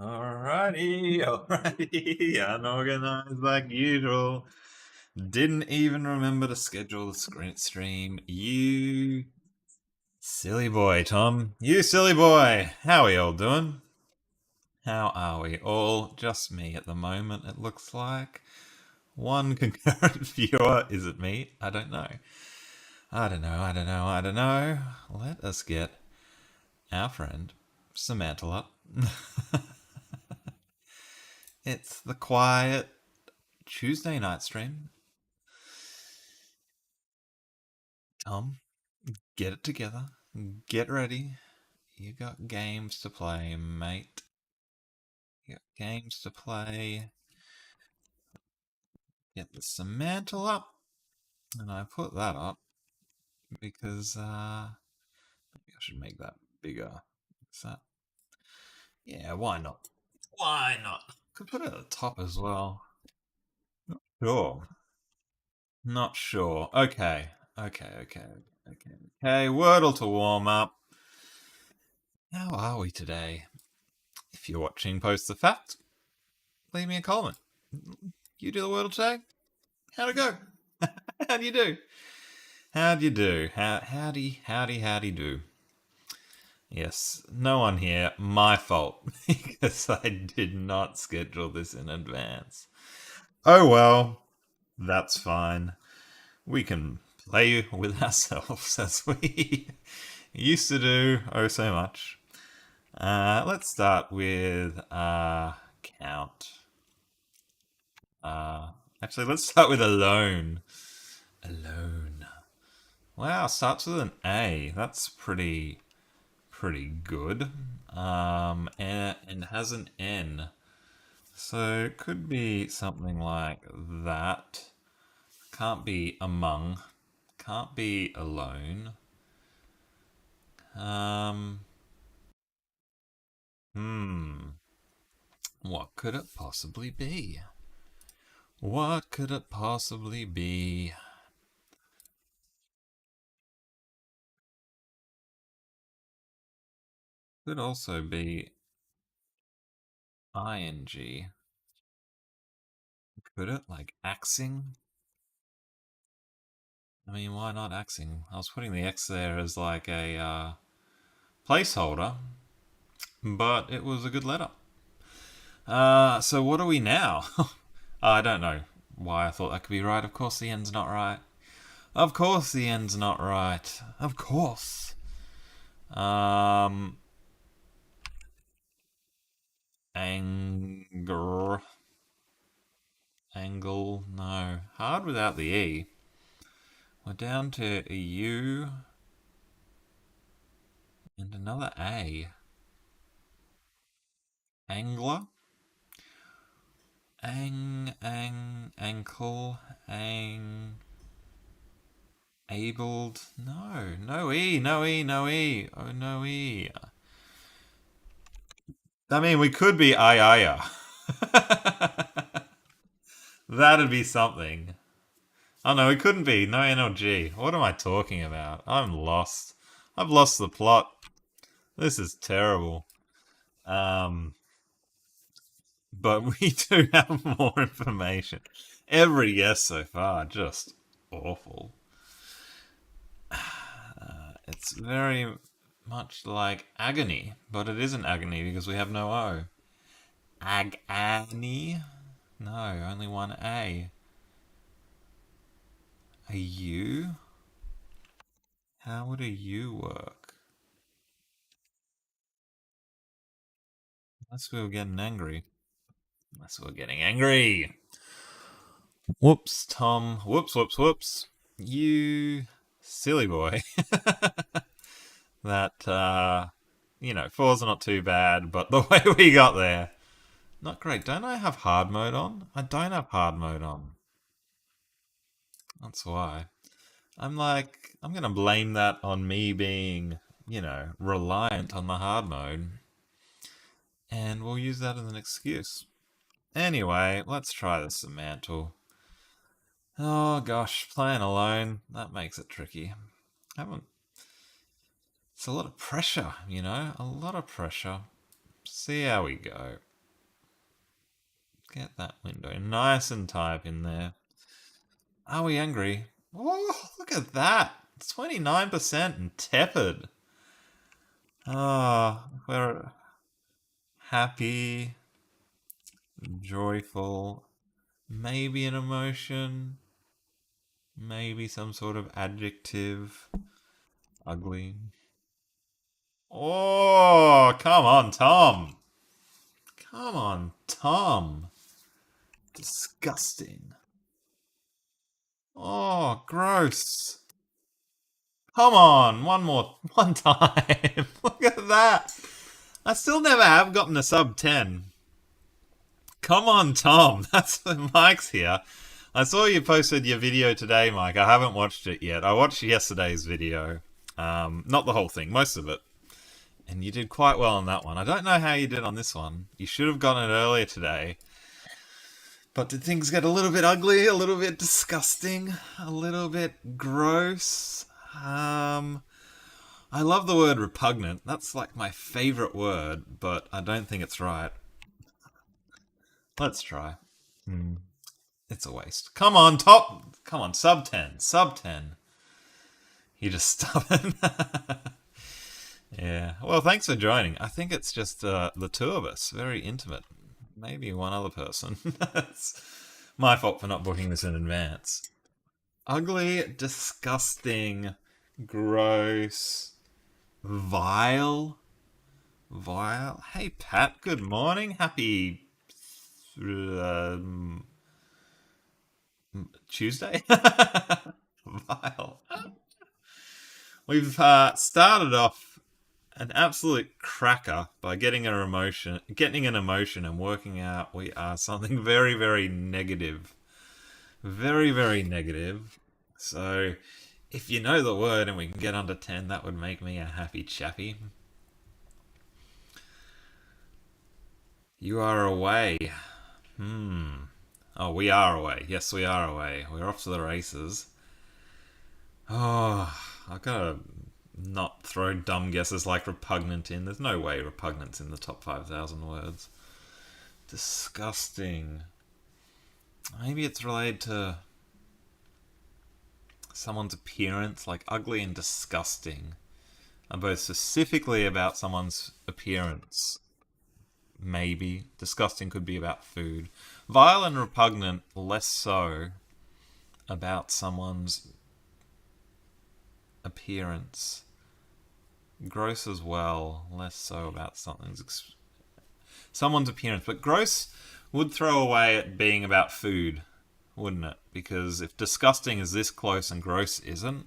Alrighty, unorganized like usual. Didn't even remember to schedule the screen stream. You silly boy, Tom. You silly boy. How are we all doing? How are we all? Just me at the moment, it looks like. One concurrent viewer. Is it me? I don't know. I don't know. Let us get our friend Semantle up. It's the quiet Tuesday night stream. Tom, get it together. Get ready. You got games to play, mate. You got games to play. Get the Semantle up. And I put that up because maybe I should make that bigger. Is that? Yeah, why not? Why not? Could put it at the top as well. Not sure. Not sure. Okay. Wordle to warm up. How are we today? If you're watching post the fact, leave me a comment. You do the Wordle today? How'd it go? How do you do? How do you do? Howdy do. Yes, no one here. My fault. Because I did not schedule this in advance. Oh well, that's fine. We can play with ourselves as we used to do oh so much. Let's start with count. Actually, let's start with alone. Alone. Wow, starts with an A. That's pretty good. And has an N. So it could be something like that. Can't be among. Can't be alone. Um. What could it possibly be? What could it possibly be? Could also be ing. Could it? Like axing? I mean, why not axing? I was putting the X there as like a placeholder, but it was a good letter. So what are we now? I don't know why I thought that could be right. Of course the end's not right. Of course the end's not right. Of course. Anger. Angle. No. Hard without the E. We're down to a U. And another A. Angler. Ankle. Abled. No E. No E. Oh, no E. I mean, we could be Ayaya. That'd be something. Oh no, it couldn't be. No NLG. What am I talking about? I'm lost. I've lost the plot. This is terrible. But we do have more information. Every guess so far, just awful. It's very much like agony, but it isn't agony because we have no O. Agony? No, only one A. A U? How would a U work? Unless we were getting angry. Whoops, Tom. Whoops. You silly boy. That, fours are not too bad, but the way we got there, not great. Don't I have hard mode on? I don't have hard mode on. That's why. I'm going to blame that on me being, reliant on the hard mode. And we'll use that as an excuse. Anyway, let's try the Semantle. Oh gosh, playing alone, that makes it tricky. It's a lot of pressure, a lot of pressure. See how we go. Get that window nice and tight in there. Are we angry? Oh, look at that. 29% and tepid. Ah, we're happy, joyful, maybe an emotion, maybe some sort of adjective, ugly. Oh, come on, Tom. Come on, Tom. Disgusting. Oh, gross. Come on, one time. Look at that. I still never have gotten a sub 10. Come on, Tom. That's Mike's here. I saw you posted your video today, Mike. I haven't watched it yet. I watched yesterday's video. Not the whole thing, most of it. And you did quite well on that one. I don't know how you did on this one. You should have gotten it earlier today. But did things get a little bit ugly, a little bit disgusting, a little bit gross? I love the word repugnant. That's like my favorite word, but I don't think it's right. Let's try. It's a waste. Come on, top. Come on, sub 10. Sub 10. You just stubborn. Yeah. Well, thanks for joining. I think it's just the two of us. Very intimate. Maybe one other person. It's my fault for not booking this in advance. Ugly, disgusting, gross, vile. Vile. Hey, Pat. Good morning. Happy Tuesday. Vile. We've started off an absolute cracker by getting an emotion, and working out we are something very, very negative. Very, very negative. So, if you know the word and we can get under 10, that would make me a happy chappy. You are away. Oh, we are away. Yes, we are away. We're off to the races. Oh, I've got to not throw dumb guesses like repugnant in. There's no way repugnant's in the top 5,000 words. Disgusting. Maybe it's related to someone's appearance, like ugly and disgusting are both specifically about someone's appearance. Maybe. Disgusting could be about food. Vile and repugnant, less so about someone's appearance. Gross as well, less so about someone's appearance. But gross would throw away at being about food, wouldn't it? Because if disgusting is this close and gross isn't,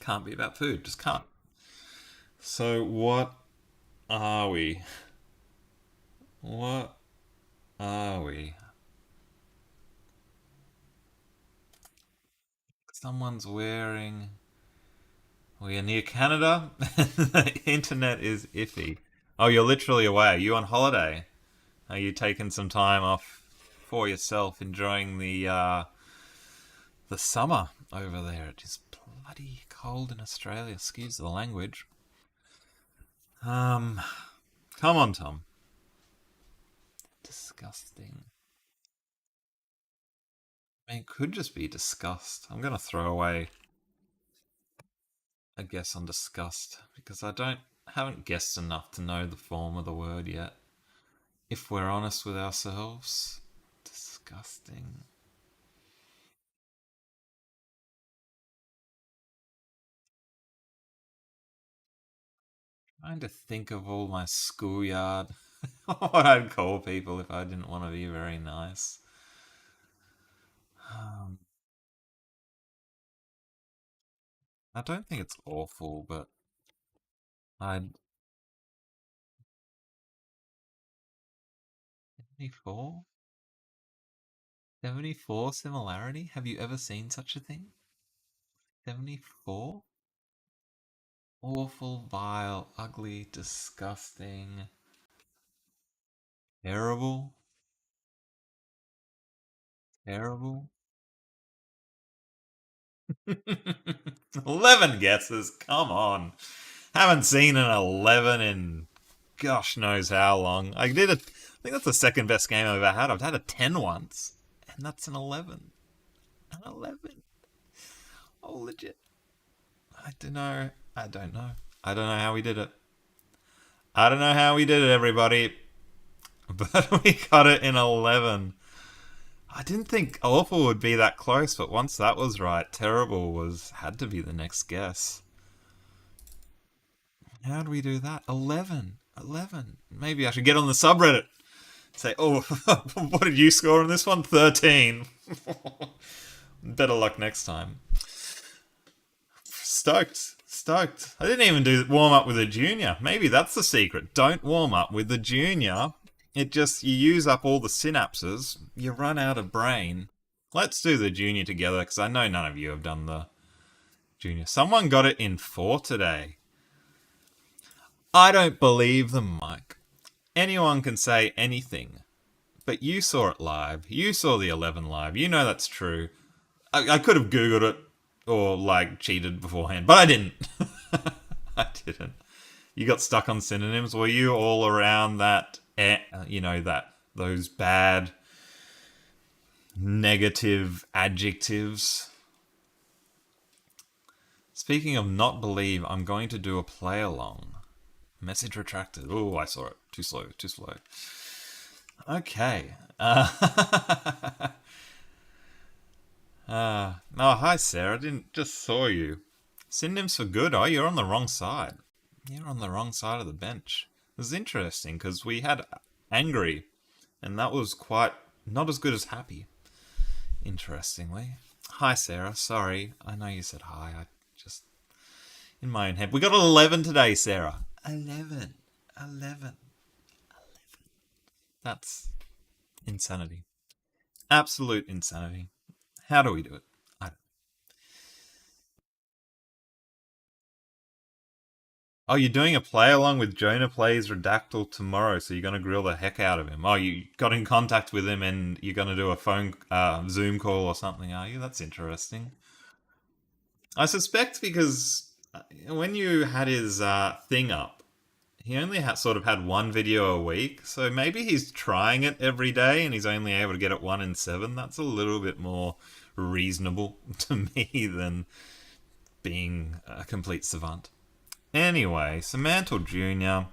can't be about food. Just can't. So what are we? What are we? Someone's wearing. We are near Canada. The internet is iffy. Oh, you're literally away. Are you on holiday? Are you taking some time off for yourself, enjoying the summer over there? It is bloody cold in Australia. Excuse the language. Come on, Tom. Disgusting. I mean, it could just be disgust. I'm gonna throw away a guess on disgust because haven't guessed enough to know the form of the word yet. If we're honest with ourselves, disgusting. Trying to think of all my schoolyard, what I'd call people if I didn't want to be very nice. Um, I don't think it's awful, but I'd 74? 74 similarity? Have you ever seen such a thing? 74? Awful, vile, ugly, disgusting, terrible, terrible. 11 guesses, come on. Haven't seen an 11 in gosh knows how long. I did think that's the second best game I've ever had. I've had a 10 once, and that's an 11. An 11. Oh, legit. I don't know. I don't know. I don't know how we did it. I don't know how we did it, everybody. But we got it in 11. I didn't think awful would be that close, but once that was right, terrible was had to be the next guess. How do we do that? 11. 11. Maybe I should get on the subreddit. Say, oh, what did you score on this one? 13. Better luck next time. Stoked. Stoked. I didn't even do warm up with a junior. Maybe that's the secret. Don't warm up with the junior. It just, you use up all the synapses, you run out of brain. Let's do the junior together, because I know none of you have done the junior. Someone got it in 4 today. I don't believe them, Mike. Anyone can say anything. But you saw it live. You saw the 11 live. You know that's true. I could have Googled it or, like, cheated beforehand, but I didn't. I didn't. You got stuck on synonyms. Were you all around that, those bad negative adjectives? Speaking of not believe, I'm going to do a play along. Message retracted. Oh, I saw it. Too slow, too slow. Okay. Oh, hi, Sarah. Just saw you. Synonyms for good. Oh, you're on the wrong side. You're on the wrong side of the bench. It was interesting because we had angry, and that was quite not as good as happy. Interestingly. Hi, Sarah. Sorry. I know you said hi. I just in my own head. We got an 11 today, Sarah. 11. 11. That's insanity. Absolute insanity. How do we do it? I don't. Oh, you're doing a play along with Jonah Plays Redactyl tomorrow, so you're going to grill the heck out of him. Oh, you got in contact with him and you're going to do a phone Zoom call or something, are you? That's interesting. I suspect because when you had his thing up, he only sort of had one video a week, so maybe he's trying it every day and he's only able to get it 1 in 7. That's a little bit more reasonable to me than being a complete savant. Anyway, Semantle Jr.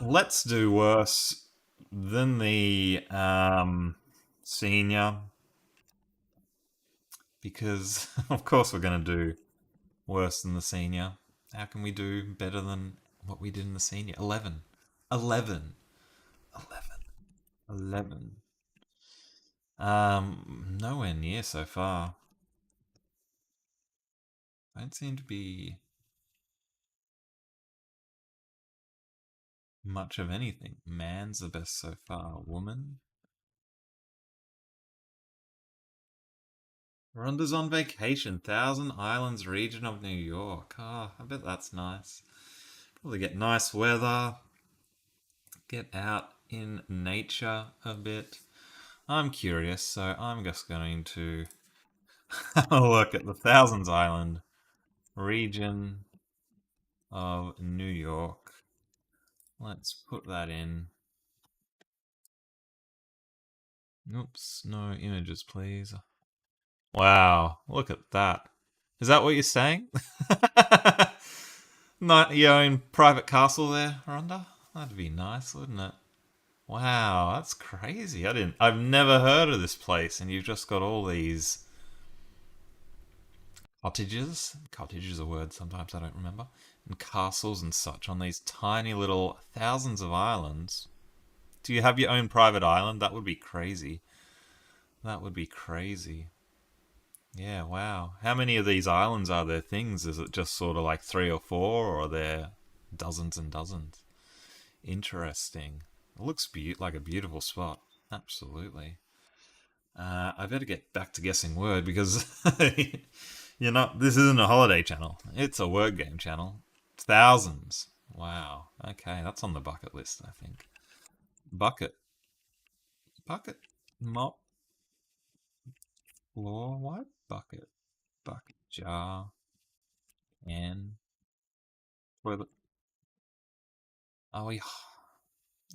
Let's do worse than the senior, because of course we're going to do worse than the senior. How can we do better than what we did in the senior? 11. 11. 11. 11. Nowhere near so far. Don't seem to be much of anything. Man's the best so far. Woman? Rhonda's on vacation. Thousand Islands region of New York. Oh, I bet that's nice. Probably get nice weather. Get out in nature a bit. I'm curious, so I'm just going to have a look at the Thousands Island region of New York. Let's put that in. Oops, no images, please. Wow, look at that. Is that what you're saying? Not your own private castle there, Rhonda? That'd be nice, wouldn't it? Wow, that's crazy. I've never heard of this place, and you've just got all these cottages. Cottage is a word sometimes I don't remember. And castles and such on these tiny little thousands of islands. Do you have your own private island? That would be crazy. That would be crazy. Yeah, wow. How many of these islands are there things? Is it just sort of like 3 or 4, or are there dozens and dozens? Interesting. It looks like a beautiful spot. Absolutely. I better get back to guessing word because this isn't a holiday channel. It's a word game channel. Thousands. Wow. Okay, that's on the bucket list, I think. Bucket. Bucket. Mop. Floor. What? Bucket. Bucket. Jar. Can. Toilet. Oh,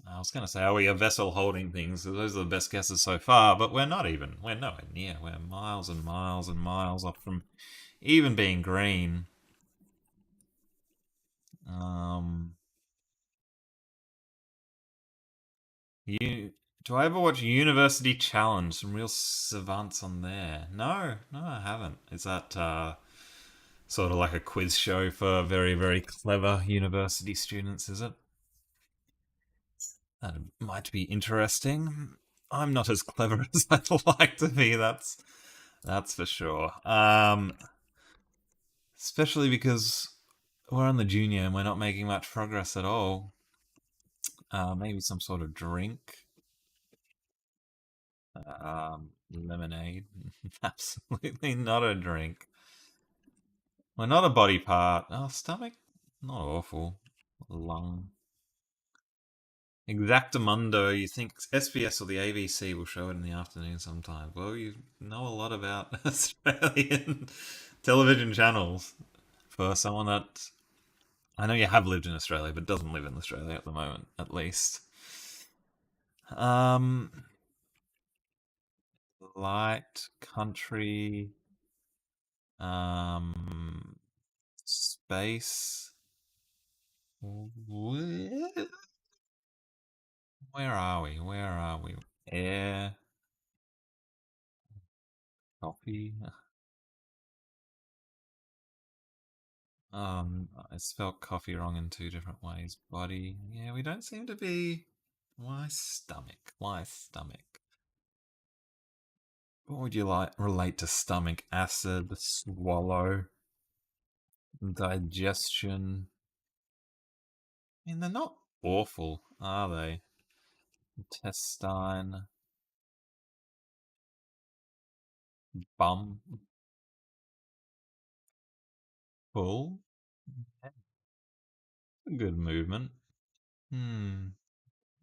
I was going to say, are we a vessel holding things? Those are the best guesses so far, but we're not even. We're nowhere near. We're miles and miles and miles off from even being green. Um, you do I ever watch University Challenge? Some real savants on there. No, no, I haven't. Is that sort of like a quiz show for very, very clever university students? Is it? That might be interesting. I'm not as clever as I'd like to be. That's for sure. Especially because we're on the junior and we're not making much progress at all. Maybe some sort of drink. Lemonade. Absolutely not a drink. We're not a body part. Oh, stomach? Not awful. Lung. Exactamundo. You think SBS or the ABC will show it in the afternoon sometime. Well, you know a lot about Australian television channels for someone that I know you have lived in Australia, but doesn't live in Australia at the moment, at least. Um, Light country, um, space. Where are we? Where are we? Air, coffee. I spelled coffee wrong in two different ways. Body. Yeah, we don't seem to be. Why stomach? Why stomach? What would you like relate to stomach? Acid, swallow, digestion. I mean, they're not awful, are they? Intestine, bum, full. Good movement. Hmm.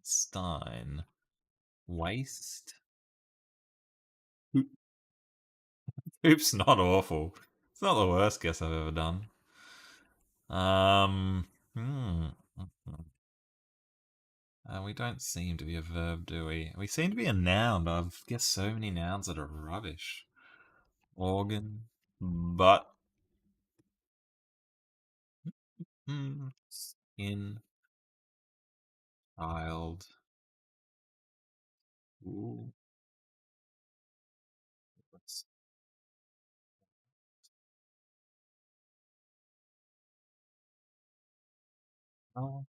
Stein. Waist. Oops, not awful. It's not the worst guess I've ever done. Um. Hmm. We don't seem to be a verb, do we? We seem to be a noun, but I've guessed so many nouns that are rubbish. Organ, butt, skin, child. Ooh, what's oh,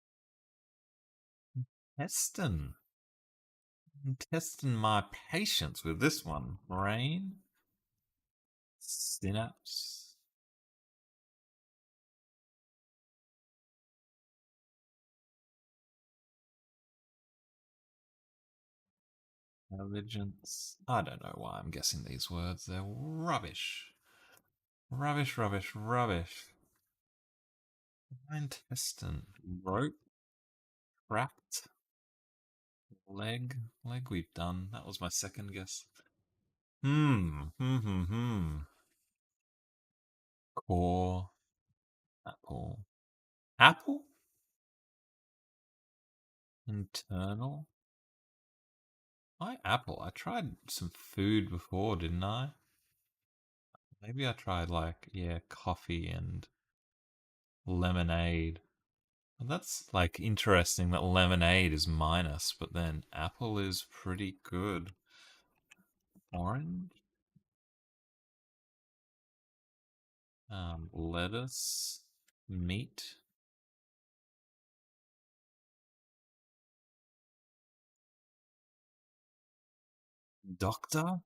Heston. I'm testing my patience with this one. Brain, synapse, intelligence. I don't know why I'm guessing these words. They're rubbish. Rubbish, rubbish, rubbish. Intestine. Rope, trapped, leg. Leg we've done. That was my second guess. Hmm. Core, apple. Apple? Internal? Why apple? I tried some food before, didn't I? Maybe I tried like, yeah, coffee and lemonade. Well, that's like interesting that lemonade is minus, but then apple is pretty good. Orange, lettuce, meat, doctor.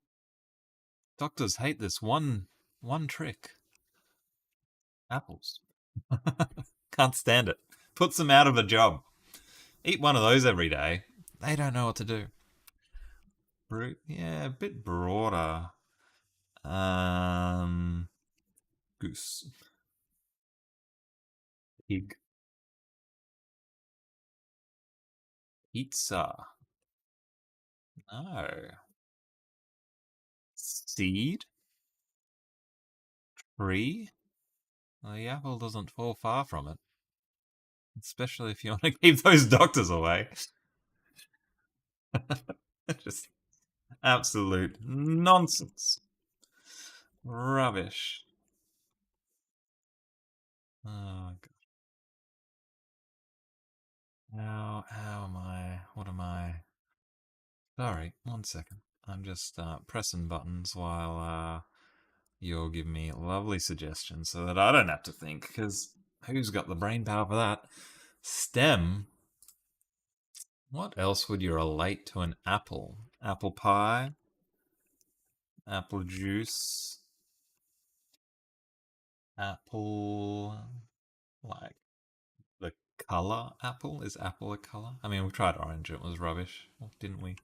Doctors hate this one trick. Apples. Can't stand it. Puts them out of a job. Eat one of those every day. They don't know what to do. Fruit, yeah, a bit broader. Um, Goose, pig, pizza. No. Seed, tree. Well, the apple doesn't fall far from it, especially if you want to keep those doctors away. Just absolute nonsense. Rubbish. Oh, God. How am I? What am I? Sorry, one second. I'm just pressing buttons while you're giving me lovely suggestions so that I don't have to think, because who's got the brain power for that? STEM? What else would you relate to an apple? Apple pie? Apple juice? Apple. Like the color apple? Is apple a color? I mean, we tried orange, it was rubbish, didn't we?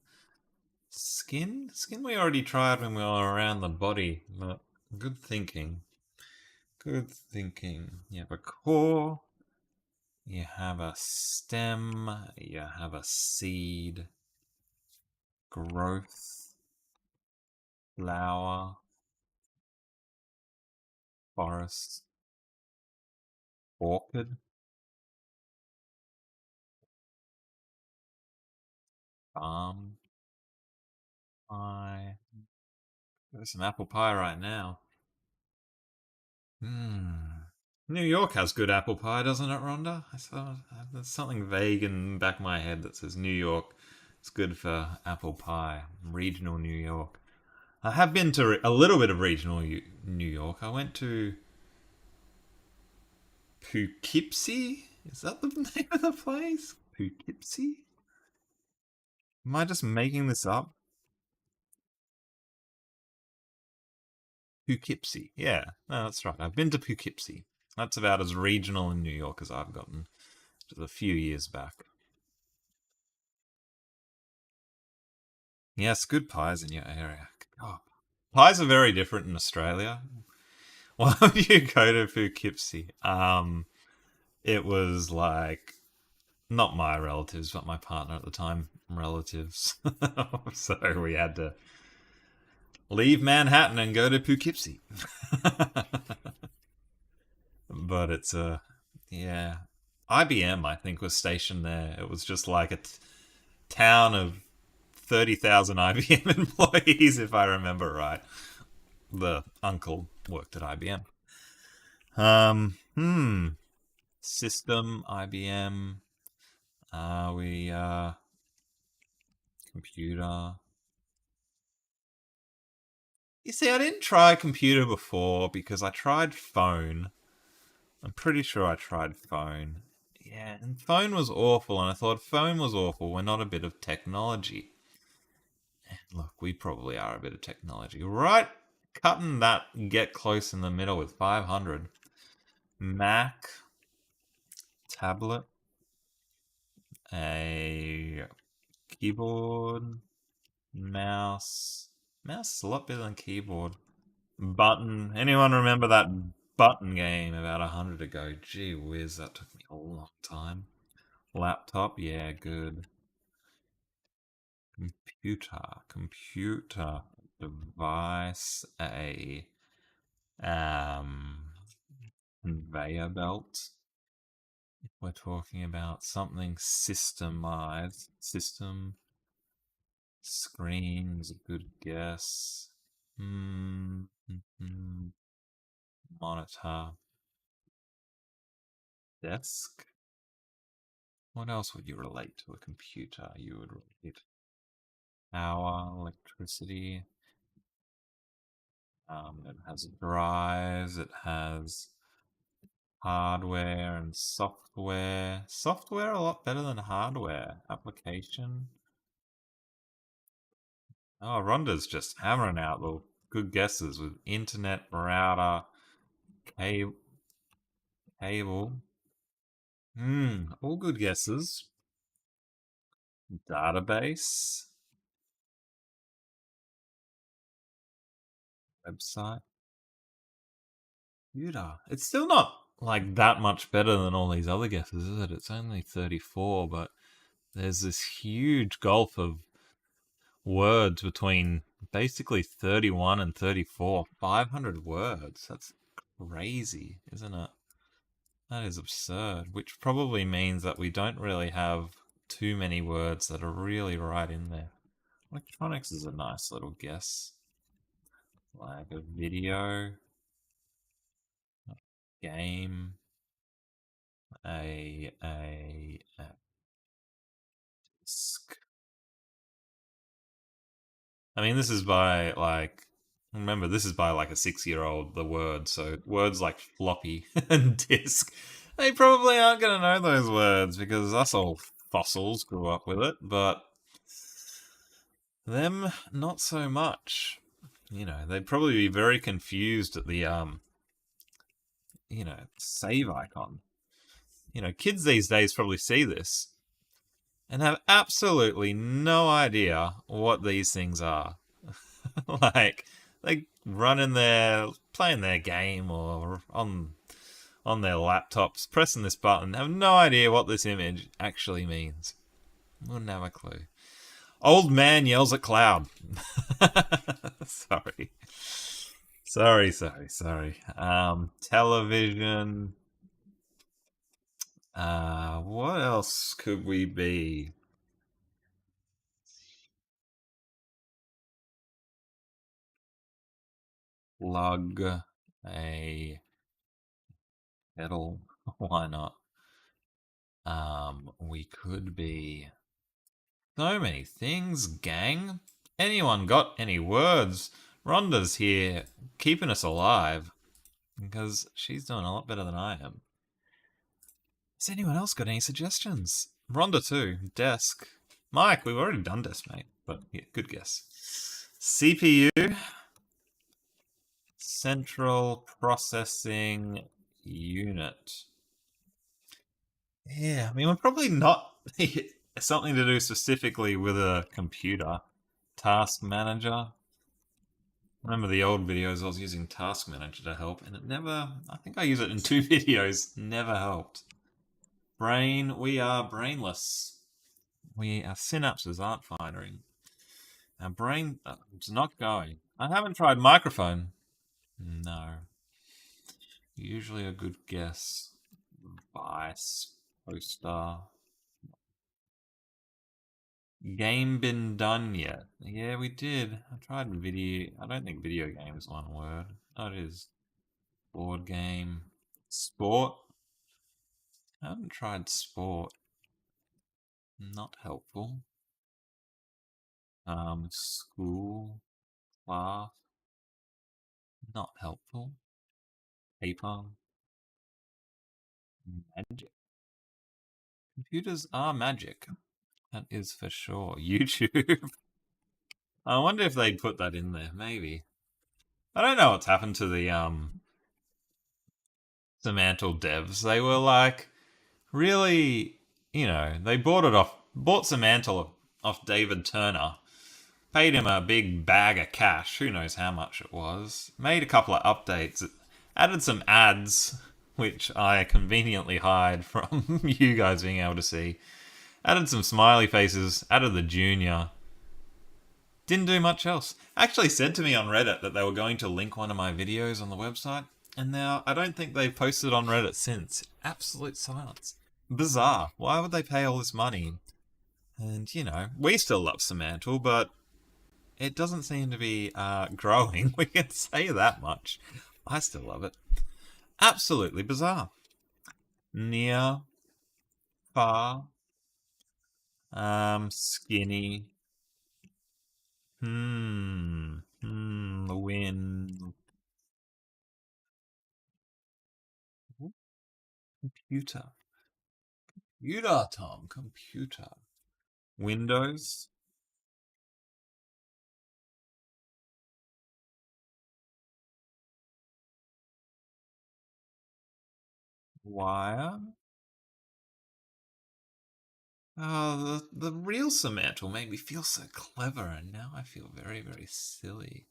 Skin? Skin we already tried when we were around the body, but good thinking. Good thinking. You have a core, you have a stem, you have a seed, growth, flower, forest, orchid, farm, pie. There's some apple pie right now. Hmm. New York has good apple pie, doesn't it, Rhonda? I saw there's something vague in the back of my head that says New York. It's good for apple pie. Regional New York. I have been to a little bit of regional New York. I went to Poughkeepsie. Is that the name of the place? Poughkeepsie? Am I just making this up? Poughkeepsie. Yeah, no, that's right. I've been to Poughkeepsie. That's about as regional in New York as I've gotten. Just a few years back. Yes, good pies in your area. Oh, pies are very different in Australia. Why would you go to Poughkeepsie? It was like not my relatives, but my partner at the time relatives. So we had to leave Manhattan and go to Poughkeepsie. But it's a yeah. IBM, I think, was stationed there. It was just like a town of 30,000 IBM employees, if I remember right. The uncle worked at IBM. System, IBM. We computer. You see, I didn't try computer before because I tried phone. I'm pretty sure I tried phone. Yeah, and phone was awful, and I thought phone was awful. We're not a bit of technology. And look, we probably are a bit of technology. Right? Cutting that get close in the middle with 500. Mac, tablet, a keyboard, mouse. Mouse is a lot better than keyboard. Button. Anyone remember that button game about 100 ago? Gee whiz, that took me a long time. Laptop, yeah, good. Computer device, a um conveyor belt. If we're talking about something systemized, system screen is a good guess. Monitor, desk. What else would you relate to a computer? You would relate power, electricity. It has drives. It has hardware and software. Software a lot better than hardware. Application. Oh, Rhonda's just hammering out the good guesses with internet, router, cable. Cable. All good guesses. Database. Website. Computer. It's still not like that much better than all these other guesses, is it? It's only 34, but there's this huge gulf of words between basically 31 and 34. 500 words. That's crazy, isn't it? That is absurd, which probably means that we don't really have too many words that are really right in there. Electronics is a nice little guess. Like a video, game, a disc. I mean, this is by like. Remember, this is by like a 6-year-old. The word, so words like floppy and disc, they probably aren't going to know those words because us old fossils grew up with it. But them, not so much. They'd probably be very confused at the save icon. Kids these days probably see this and have absolutely no idea what these things are. Like they run in there playing their game or on their laptops pressing this button, have no idea what this image actually means. Wouldn't have a clue. Old man yells at cloud. Sorry. Sorry. Television. What else could we be? Lug a pedal. Why not? We could be so many things, gang. Anyone got any words? Rhonda's here, keeping us alive because she's doing a lot better than I am. Has anyone else got any suggestions? Rhonda too. Desk. Mike, we've already done desk, mate. But yeah, good guess. CPU. Central Processing Unit. Yeah, I mean, we're probably not something to do specifically with a computer. Task Manager. Remember the old videos, I was using Task Manager to help, and it never, I think I used it in 2 videos, never helped. Brain, we are brainless. Our synapses aren't firing. Our brain is not going. I haven't tried microphone. No. Usually a good guess. Vice, poster. Game been done yet? Yeah, we did. I tried video. I don't think video game is one word. Oh, it is. Board game. Sport. I haven't tried sport. Not helpful. School. Class. Not helpful. Paper. Magic. Computers are magic. That is for sure. YouTube. I wonder if they'd put that in there. Maybe. I don't know what's happened to the Semantle devs. They were like really, they bought Semantle off David Turner, paid him a big bag of cash, who knows how much it was, made a couple of updates, added some ads, which I conveniently hide from you guys being able to see, added some smiley faces, added the junior, didn't do much else. Actually said to me on Reddit that they were going to link one of my videos on the website, and now I don't think they've posted on Reddit since. Absolute silence. Bizarre. Why would they pay all this money? And, we still love Semantle, but it doesn't seem to be growing. We can say that much. I still love it. Absolutely bizarre. Near. Far. Skinny. The wind. Computer. Computer, Tom. Computer. Windows. Wire. Oh, the real Semantle made me feel so clever, and now I feel very, very silly.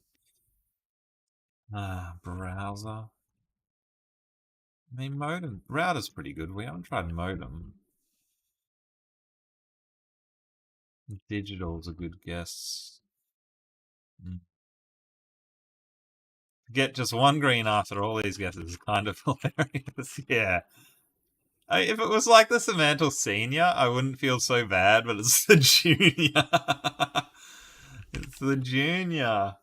Browser. I mean, modem. Router's pretty good. We haven't tried modem. Digital's a good guess. Get just one green after all these guesses is kind of hilarious. Yeah. If it was like the Semantle Senior, I wouldn't feel so bad, but it's the Junior. It's the Junior.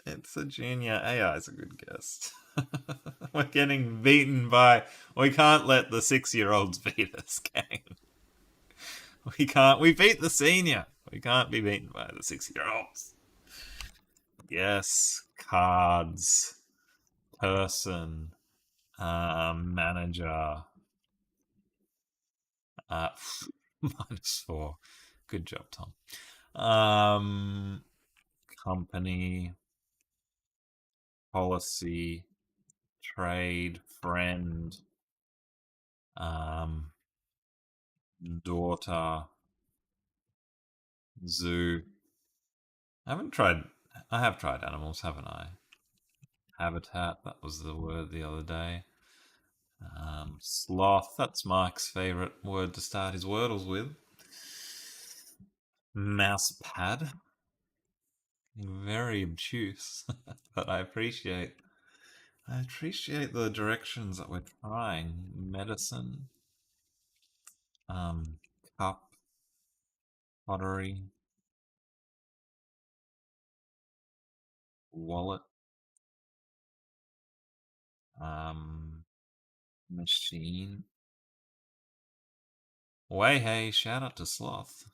It's the Junior. AI is a good guess. We're getting beaten by. We can't let the 6-year-olds beat us, gang. We can't. We beat the Senior. We can't be beaten by the 6-year-olds. Yes. Cards. Person. Manager. Uh, -4. Good job, Tom. Company, policy, trade, friend, daughter, zoo. I haven't tried. I have tried animals, haven't I? Habitat. That was the word the other day. Sloth. That's Mike's favorite word to start his Wordles with. Mouse pad. Very obtuse, but I appreciate the directions that we're trying. Medicine, cup, pottery, wallet, machine. Way hey, shout out to Sloth.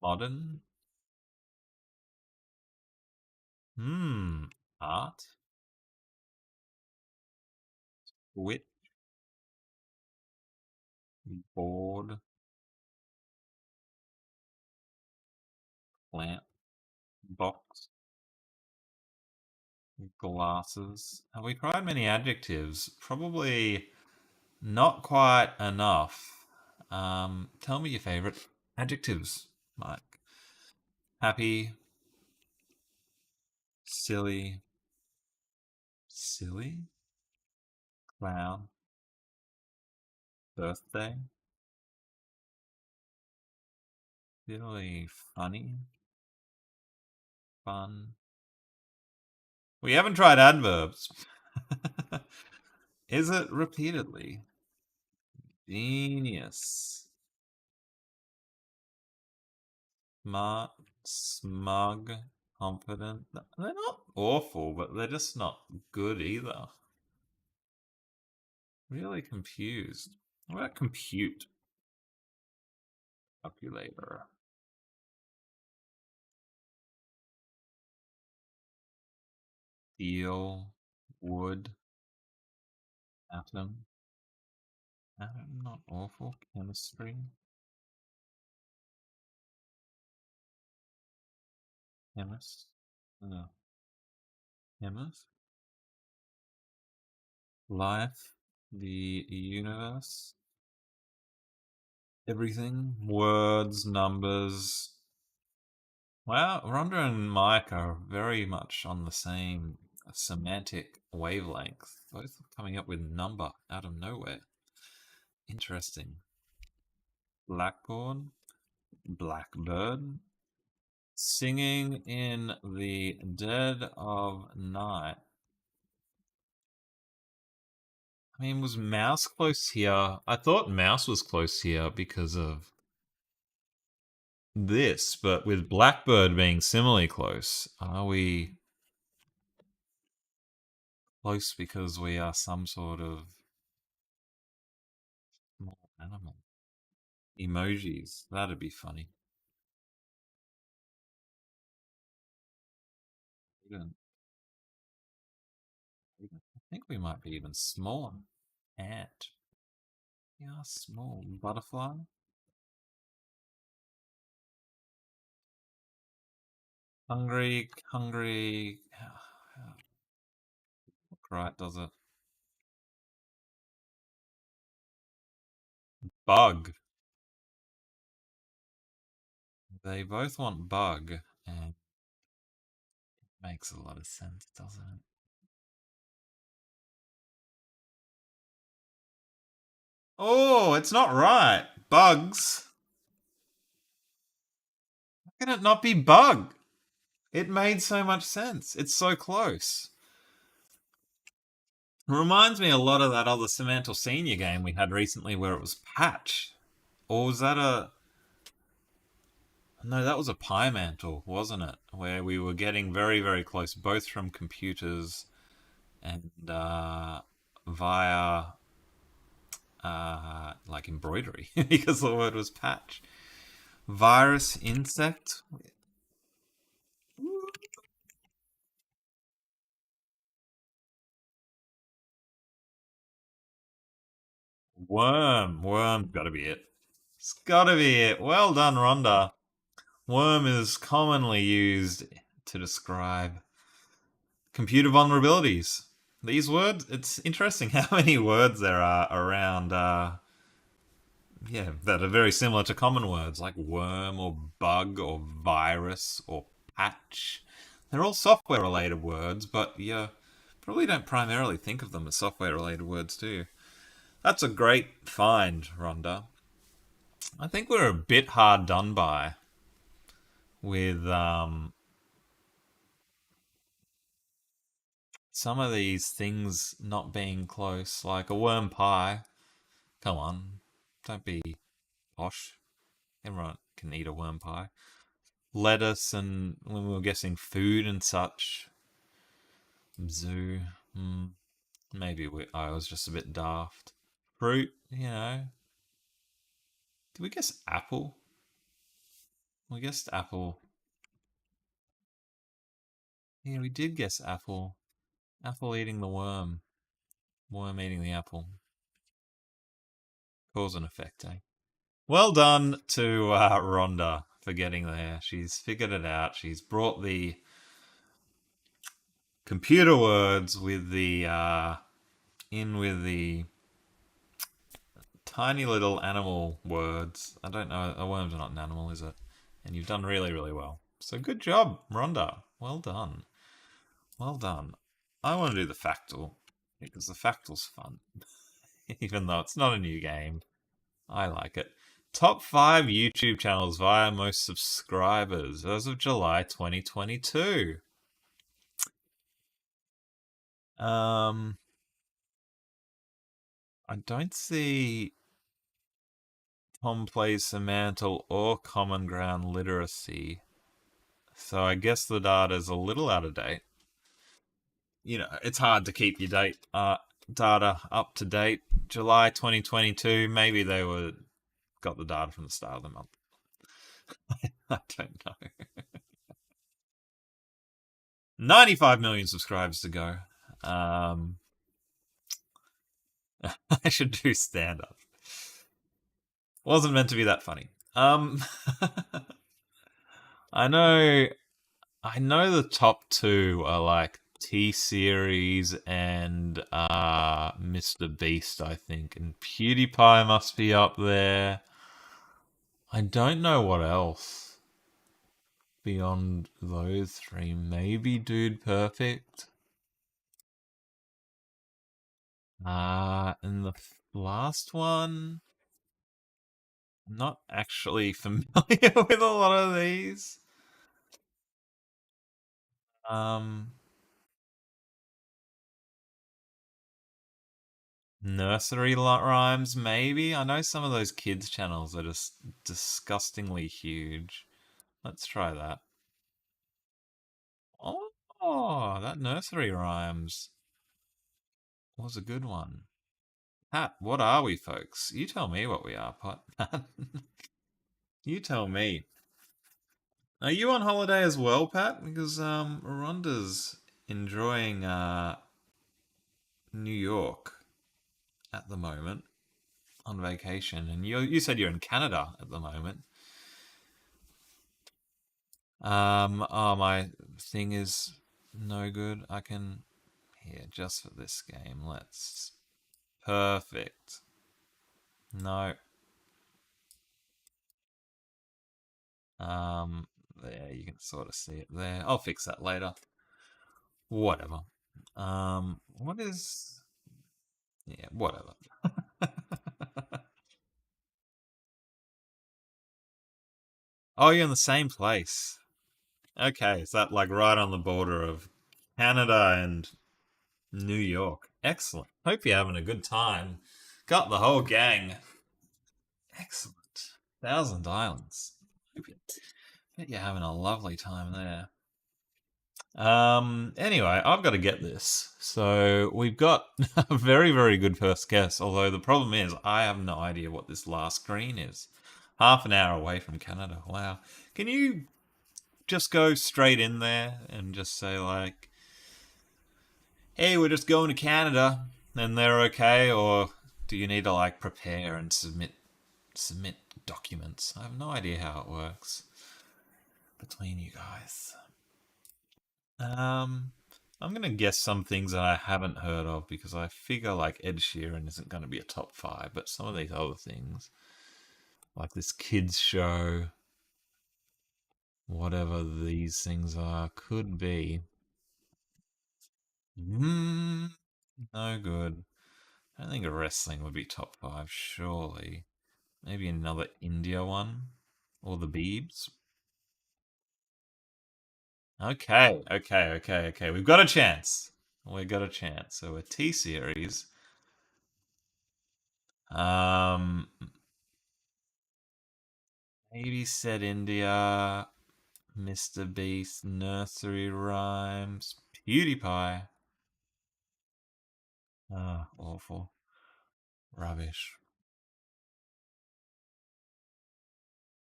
Modern. Art. Wit. Board. Plant. Box. Glasses. Have we tried many adjectives? Probably not quite enough. Tell me your favorite adjectives, Mike. Happy, silly, silly, clown, birthday, silly, funny, fun. We haven't tried adverbs. Is it repeatedly? Genius. Smart, smug, confident. They're not awful, but they're just not good either. Really confused. What about compute? Calculator. Steel, wood, atom. Atom, not awful. Chemistry. Chemist. No. Chemist. Life. The universe. Everything. Words, numbers. Wow, Rhonda and Mike are very much on the same semantic wavelength. Both coming up with number out of nowhere. Interesting. Blackboard. Blackbird. Singing in the dead of night. I mean, was mouse close here? I thought mouse was close here because of this, but with blackbird being similarly close, are we close because we are some sort of small animal? Emojis, that'd be funny. I think we might be even smaller. Ant. Yeah, small. Butterfly. Hungry, hungry. Right, does it? Bug. They both want bug, and it makes a lot of sense, doesn't it? Oh, it's not right. Bugs. How can it not be bug? It made so much sense. It's so close. Reminds me a lot of that other Semantle Senior game we had recently where it was Patch. Or was that a. No, that was a Pymantle, wasn't it? Where we were getting very, very close, both from computers and via like embroidery, because the word was patch. Virus, insect, worm. Worm's got to be it. It's got to be it. Well done, Rhonda. Worm is commonly used to describe computer vulnerabilities. These words, it's interesting how many words there are around, yeah, that are very similar to common words like worm or bug or virus or patch. They're all software related words, but you probably don't primarily think of them as software related words, do you? That's a great find, Rhonda. I think we're a bit hard done by with some of these things not being close, like a worm pie. Come on, don't be posh. Everyone can eat a worm pie. Lettuce, and when we were guessing food and such, zoo. Maybe I was just a bit daft. Fruit, you know. Did we guess apple? We guessed apple. Yeah, we did guess apple. Apple eating the worm. Worm eating the apple. Cause and effect, eh? Well done to Rhonda for getting there. She's figured it out. She's brought the computer words with the in with the tiny little animal words. I don't know. A worm's not an animal, is it? And you've done really, really well. So good job, Rhonda. Well done. Well done. I want to do the factal because the factal's fun, even though it's not a new game. I like it. Top 5 YouTube channels via most subscribers as of July 2022. Um, I don't see Tom Plays Semantle or Common Ground Literacy, so I guess the data's a little out of date. You know, it's hard to keep your data up to date. July 2022, maybe they were got the data from the start of the month. I don't know. 95 million subscribers to go. I should do stand up. Wasn't meant to be that funny. I know the top two are like T Series and Mr. Beast, I think, and PewDiePie must be up there. I don't know what else beyond those three. Maybe Dude Perfect. And the last one, I'm not actually familiar with a lot of these. Um, Nursery rhymes, maybe. I know some of those kids' channels are just disgustingly huge. Let's try that. Oh, that nursery rhymes was a good one. Pat, what are we, folks? You tell me what we are, Pat. You tell me. Are you on holiday as well, Pat? Because Rhonda's enjoying New York at the moment on vacation, and you said you're in Canada at the moment. Oh, my thing is no good. I can here just for this game. Let's perfect. No. There you can sort of see it there. I'll fix that later. Whatever. What is? Yeah, whatever. Oh, you're in the same place. Okay, is that like right on the border of Canada and New York. Excellent. Hope you're having a good time. Got the whole gang. Excellent. Thousand Islands. Bet you're having a lovely time there. Anyway, I've got to get this. So we've got a very, very good first guess, although the problem is I have no idea what this last screen is. Half an hour away from Canada. Wow. Can you just go straight in there and just say like, hey, we're just going to Canada and they're okay, or do you need to like prepare and submit documents? I have no idea how it works between you guys. Um, I'm gonna guess some things that I haven't heard of because I figure like Ed Sheeran isn't going to be a top five, but some of these other things, like this kids show, whatever these things are, could be. No good. I don't think a wrestling would be top five, surely. Maybe another India one, or the Beebs. Okay. We've got a chance. We've got a chance. So a T series. Um, maybe said India, Mr. Beast, nursery rhymes, PewDiePie. Ah, awful, rubbish.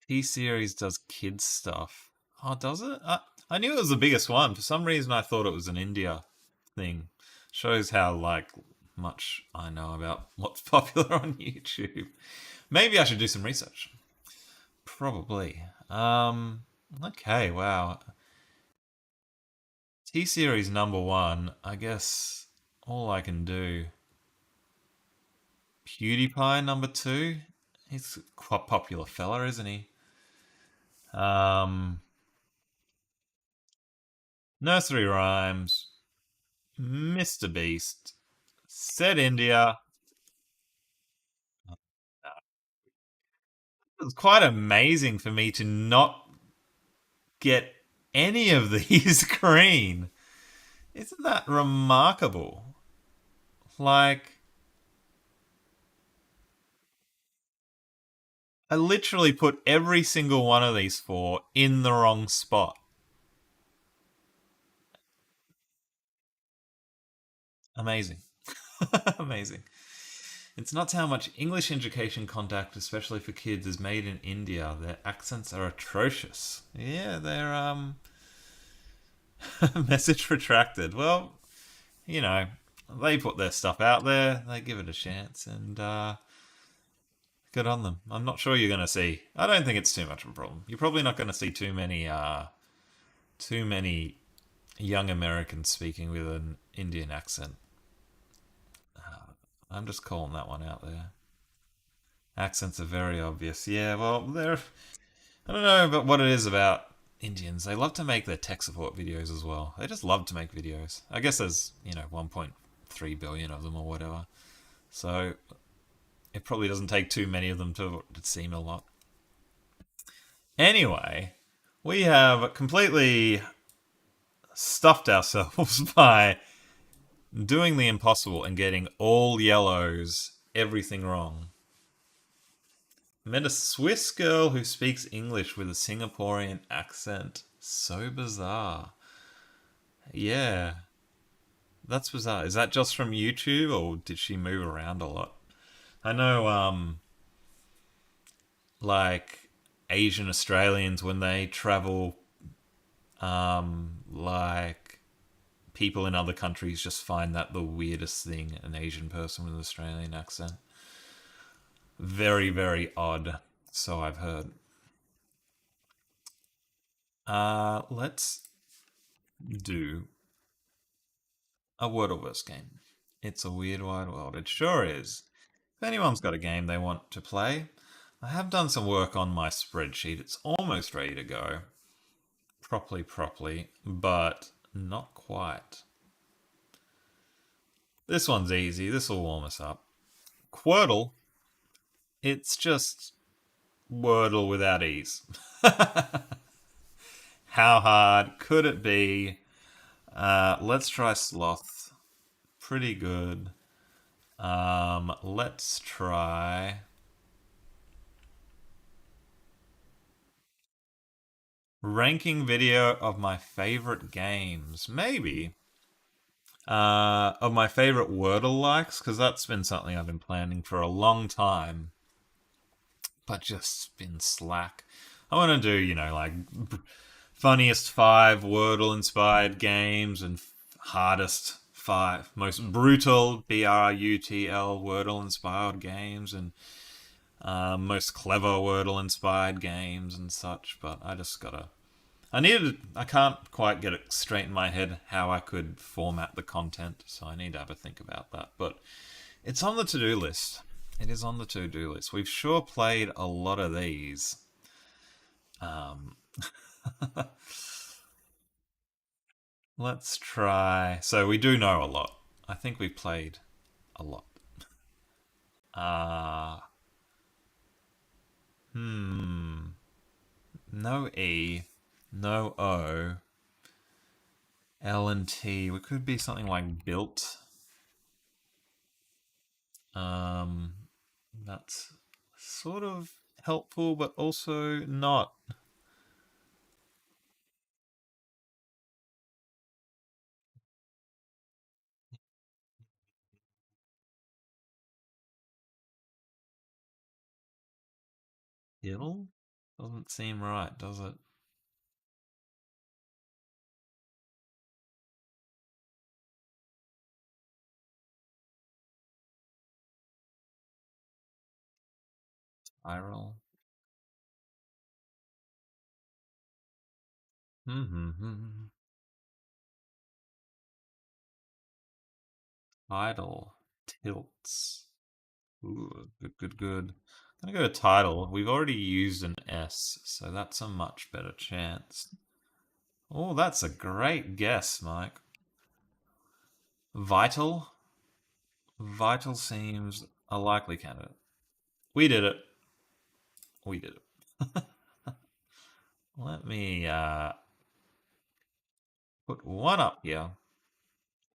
T series does kids stuff. Oh, does it? I knew it was the biggest one. For some reason, I thought it was an India thing. Shows how like much I know about what's popular on YouTube. Maybe I should do some research. Probably. Okay, wow. T series number one. I guess all I can do. PewDiePie number two. He's quite popular fella, isn't he? Um, Nursery rhymes. Mr. Beast. Said India. It's quite amazing for me to not get any of these green. Isn't that remarkable? Like, I literally put every single one of these four in the wrong spot. Amazing. Amazing. It's nuts how much English education contact, especially for kids, is made in India. Their accents are atrocious. Yeah, they're message retracted. Well, you know, they put their stuff out there, they give it a chance, and good on them. I'm not sure you're going to see. I don't think it's too much of a problem. You're probably not going to see too many young Americans speaking with an Indian accent. I'm just calling that one out there. Accents are very obvious. Yeah, well, they're. I don't know about what it is about Indians. They love to make their tech support videos as well. They just love to make videos. I guess there's, 1.3 billion of them or whatever. So it probably doesn't take too many of them to seem a lot. Anyway, we have completely stuffed ourselves by doing the impossible and getting all yellows, everything wrong. Met a Swiss girl who speaks English with a Singaporean accent. So bizarre. Yeah, that's bizarre. Is that just from YouTube or did she move around a lot? I know, like Asian Australians when they travel, like people in other countries just find that the weirdest thing, an Asian person with an Australian accent. Very, very odd. So I've heard. Let's do a Wordleverse game. It's a weird wide world. It sure is. If anyone's got a game they want to play, I have done some work on my spreadsheet. It's almost ready to go. Properly, but not quite. This one's easy. This will warm us up. Quirtle. It's just Wordle without ease. How hard could it be? Let's try Sloth. pretty good. Let's try ranking video of my favorite games. Maybe. Of my favorite Wordle likes, because that's been something I've been planning for a long time, but just been slack. I want to do, like funniest five Wordle inspired games and hardest five, most brutal BRUTL Wordle inspired games and most clever Wordle inspired games and such. But I just gotta. I can't quite get it straight in my head how I could format the content, so I need to have a think about that. But it's on the to do list. It is on the to do list. We've sure played a lot of these. Um, let's try. So we do know a lot. I think we've played a lot. Uh, hmm. No E, no O, L and T. We could be something like built. Um, that's sort of helpful, but also not. It'll doesn't seem right, does it? Spiral. Mm-hmm. Title tilts. Ooh, good, good, good. I'm gonna go to title. We've already used an S, so that's a much better chance. Oh, that's a great guess, Mike. Vital. Vital seems a likely candidate. We did it. We did it. Let me put one up here.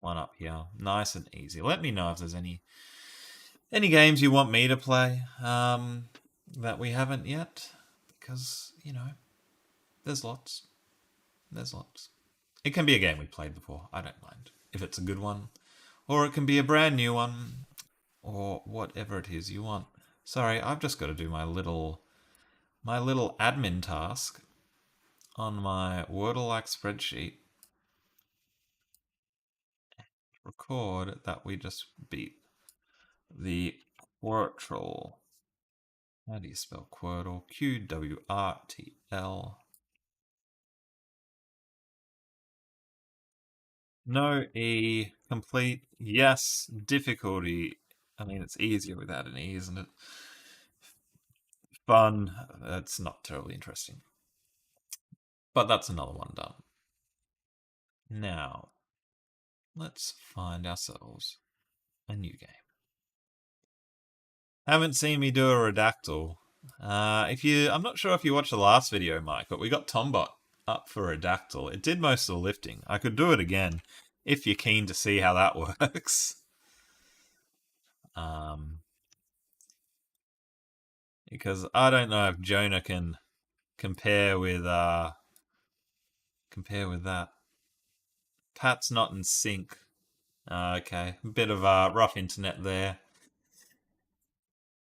One up here. Nice and easy. Let me know if there's any games you want me to play that we haven't yet, because there's lots. There's lots. It can be a game we played before. I don't mind if it's a good one, or it can be a brand new one, or whatever it is you want. Sorry, I've just got to do my little admin task on my Wordle-like spreadsheet. Record that we just beat the Quirtle. How do you spell Quirtle? Qwrtl. No E. Complete. Yes. Difficulty. I mean, it's easier without an E, isn't it? Fun. That's not terribly interesting. But that's another one done. Now, let's find ourselves a new game. Haven't seen me do a redactyl. I'm not sure if you watched the last video, Mike, but we got Tombot up for redactyl. It did most of the lifting. I could do it again if you're keen to see how that works. Um, because I don't know if Jonah can compare with that. Pat's not in sync. Okay, a bit of rough internet there.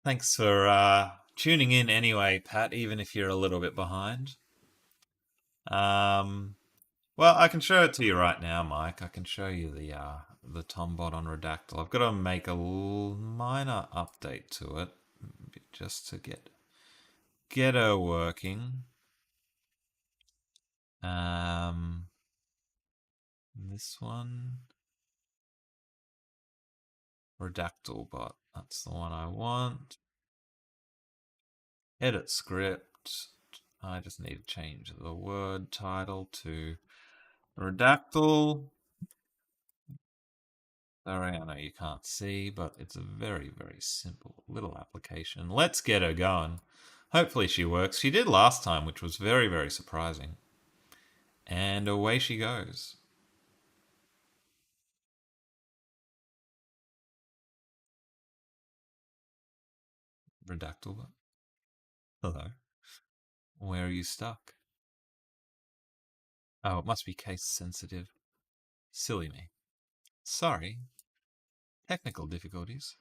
Thanks for tuning in anyway, Pat, even if you're a little bit behind. Um, well, I can show it to you right now, Mike. I can show you the Tombot on Redactyl. I've got to make a minor update to it just to get her working. Um, this one, Redactyl bot. That's the one I want. Edit script. I just need to change the word title to Redactyl. Sorry, I know you can't see, but it's a very, very simple little application. Let's get her going. Hopefully she works. She did last time, which was very, very surprising. And away she goes. Redactyl. Hello. Where are you stuck? Oh, it must be case sensitive. Silly me. Sorry. Technical difficulties.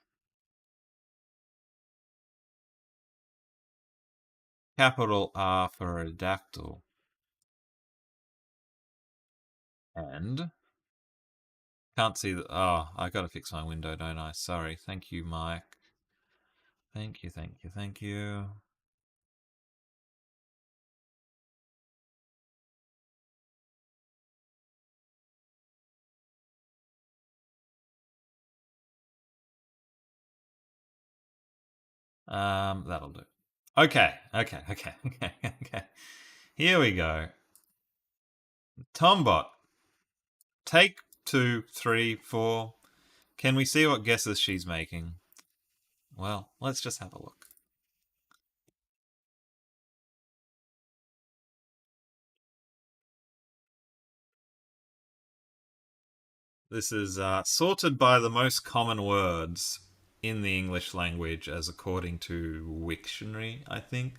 Capital R for redactyl. And can't see the. Oh, I gotta fix my window, don't I? Sorry. Thank you, Mike. Thank you, thank you, thank you. That'll do. Okay. Okay. Here we go. Tombot. Take 2, 3, 4. Can we see what guesses she's making? Well, let's just have a look. This is sorted by the most common words in the English language, as according to Wiktionary, I think.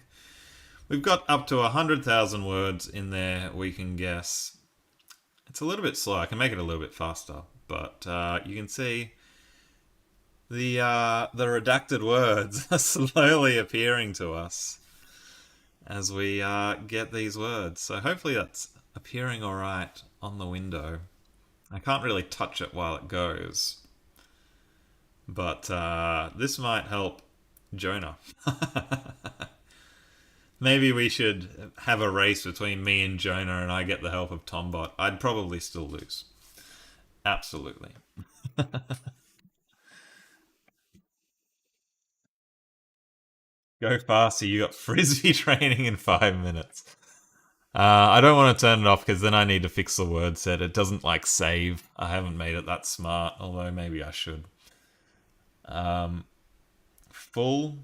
We've got up to 100,000 words in there we can guess. It's a little bit slow. I can make it a little bit faster, but you can see the redacted words are slowly appearing to us as we get these words. So hopefully that's appearing all right on the window. I can't really touch it while it goes, but this might help Jonah. Maybe we should have a race between me and Jonah and I get the help of Tombot. I'd probably still lose. Absolutely. Go faster, you got frisbee training in 5 minutes. I don't want to turn it off because then I need to fix the word set. It doesn't like save. I haven't made it that smart, although maybe I should. Full.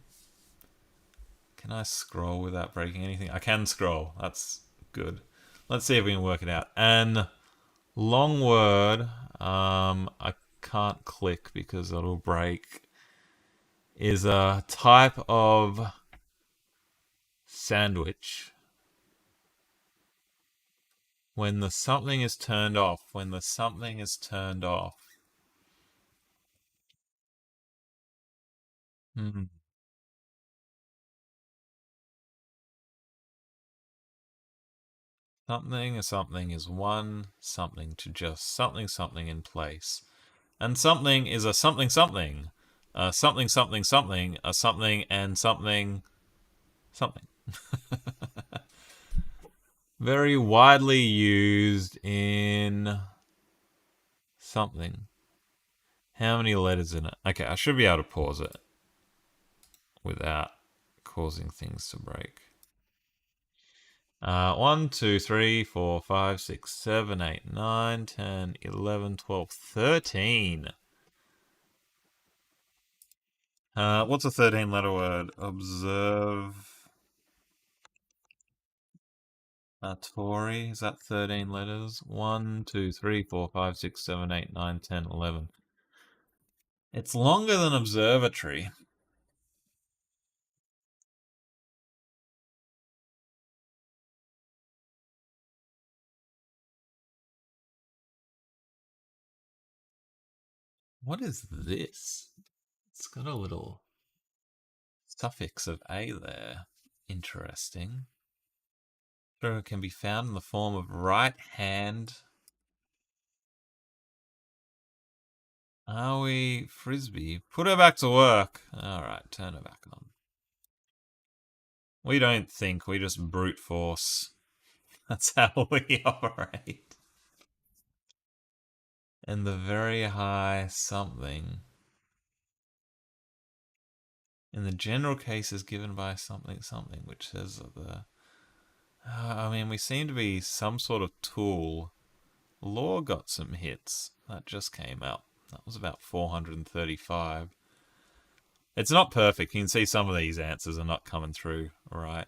Can I scroll without breaking anything? I can scroll. That's good. Let's see if we can work it out. And long word. I can't click because it'll break. Is a type of sandwich. When the something is turned off. When the something is turned off. Hmm. Something is one something to just something in place. And something is a something something. Something something something. A something and something something. Very widely used in something. How many letters in it? Okay, I should be able to pause it without causing things to break. 1, 2, 3, 4, 5, 6, 7, 8, 9, 10, 11, 12, 13. What's a 13-letter word? Observe. Tory. Is that 13 letters? 1, 2, 3, 4, 5, 6, 7, 8, 9, 10, 11. It's longer than observatory. What is this? It's got a little suffix of A there. Interesting. Sure, it can be found in the form of right hand. Are we frisbee? Put her back to work. Alright, turn her back on. We don't think, we just brute force. That's how we operate. And the very high something. In the general case is given by something something, which says that the... I mean, we seem to be some sort of tool. Law got some hits. That just came out. That was about 435. It's not perfect. You can see some of these answers are not coming through right.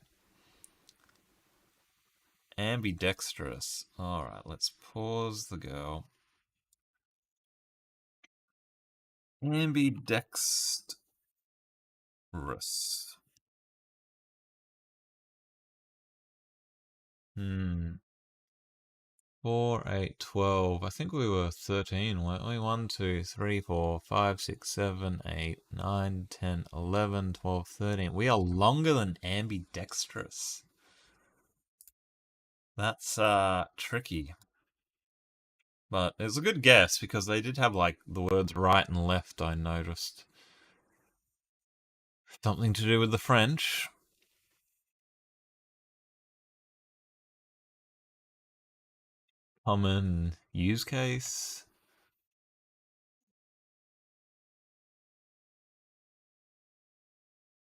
Ambidextrous. Alright, let's pause the girl. Ambidextrous. Rus. Hmm. 4, 8, 12. I think we were 13, weren't we? 1, 2, 3, 4, 5, 6, 7, 8, 9, 10, 11, 12, 13. We are longer than ambidextrous. That's tricky. But it was a good guess because they did have like the words right and left, I noticed. Something to do with the French. Common use case.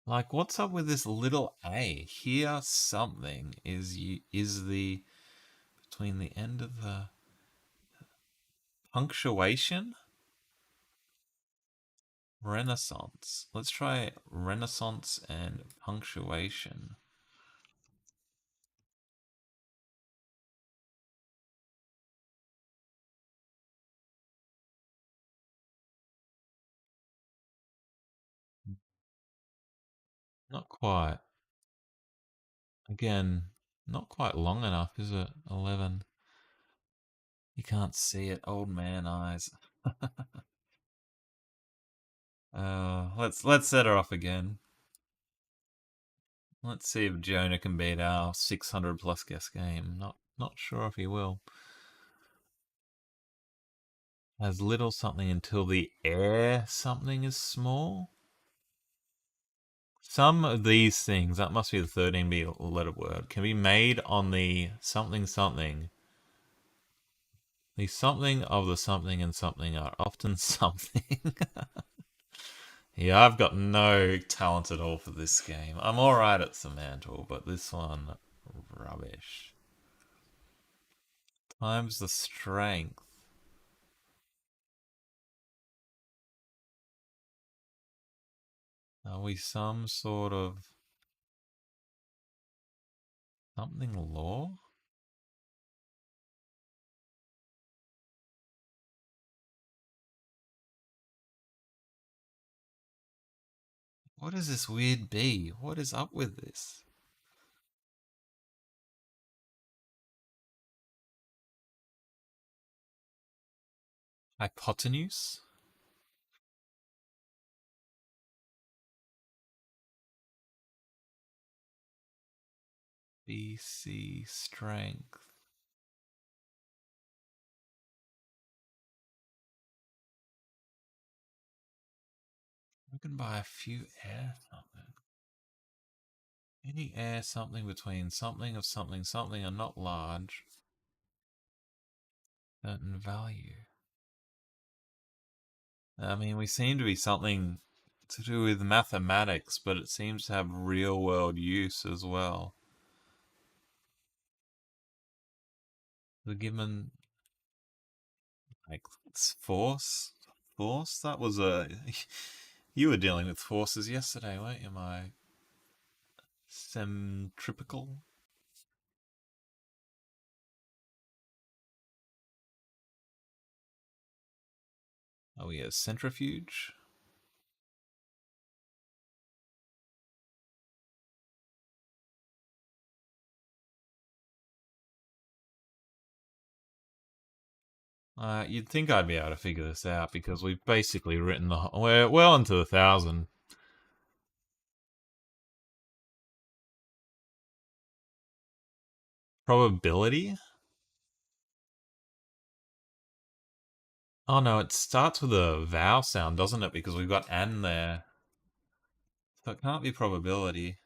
Like, what's up with this little a? Here, something is the between the end of the punctuation. Renaissance. Let's try Renaissance and punctuation. Not quite. Again, not quite long enough, is it? 11. You can't see it, old man eyes. Let's set her off again. Let's see if Jonah can beat our 600 plus guess game. Not sure if he will. As little something until the air something is small. Some of these things, that must be the 13B letter word, can be made on the something something. The something of the something and something are often something. Yeah, I've got no talent at all for this game. I'm alright at Semantle, but this one, rubbish. Times the strength. Are we some sort of something law? What is this weird B? What is up with this? Hypotenuse? BC strength. We can buy a few air something. Any air something between something of something something are not large. Certain value. I mean, we seem to be something to do with mathematics, but it seems to have real world use as well. The given, like, force? Force? That was a. You were dealing with forces yesterday, weren't you, my centripetal? Oh, yeah, centrifuge? You'd think I'd be able to figure this out because we've basically written the. We're well into the 1,000. Probability? Oh no, it starts with a vowel sound, doesn't it? Because we've got an there. So it can't be probability.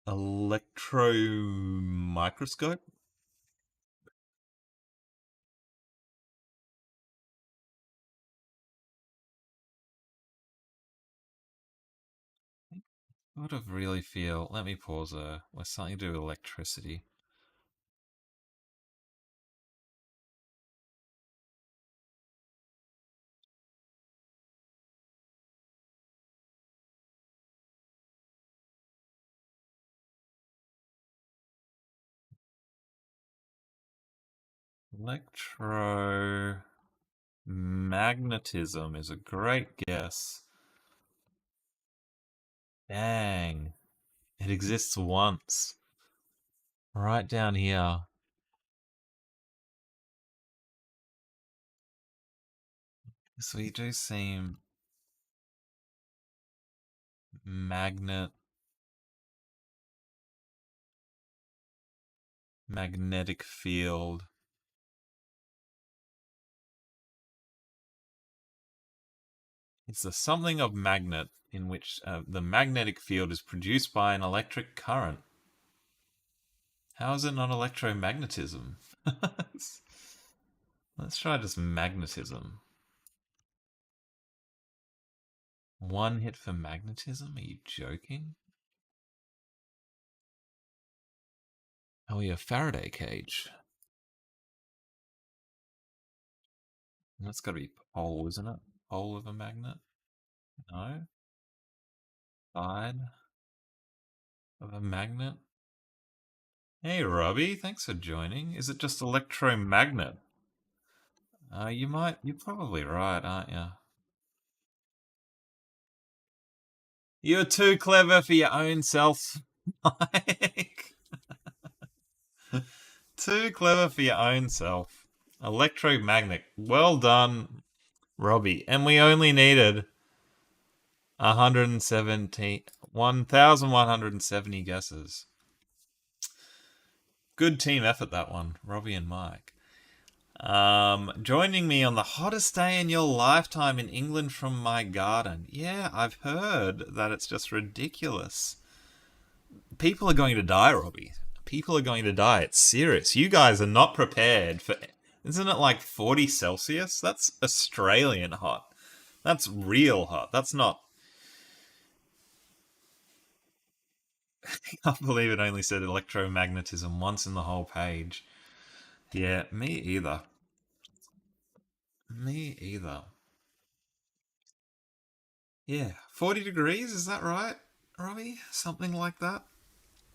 Electromicroscope? Sort of really feel. Let me pause there. With something to do with electricity. Electromagnetism is a great guess. Dang. It exists once. Right down here. So you do seem magnet, magnetic field. It's a something of magnet in which the magnetic field is produced by an electric current. How is it not electromagnetism? Let's try just magnetism. One hit for magnetism? Are you joking? Oh, yeah, Faraday cage. That's got to be pole, isn't it? Pole of a magnet? No? Side of a magnet? Hey, Robbie, thanks for joining. Is it just electromagnet? You're probably right, aren't you? You're too clever for your own self, Mike. Too clever for your own self. Electromagnet. Well done, Robbie. And we only needed 1,170 guesses. Good team effort, that one, Robbie and Mike. Joining me on the hottest day in your lifetime in England from my garden. Yeah, I've heard that it's just ridiculous. People are going to die, Robbie. People are going to die. It's serious. You guys are not prepared for. Isn't it like 40 Celsius? That's Australian hot. That's real hot. That's not. I can't believe it only said electromagnetism once in the whole page. Yeah, me either. Me either. Yeah, 40 degrees, is that right, Robbie? Something like that?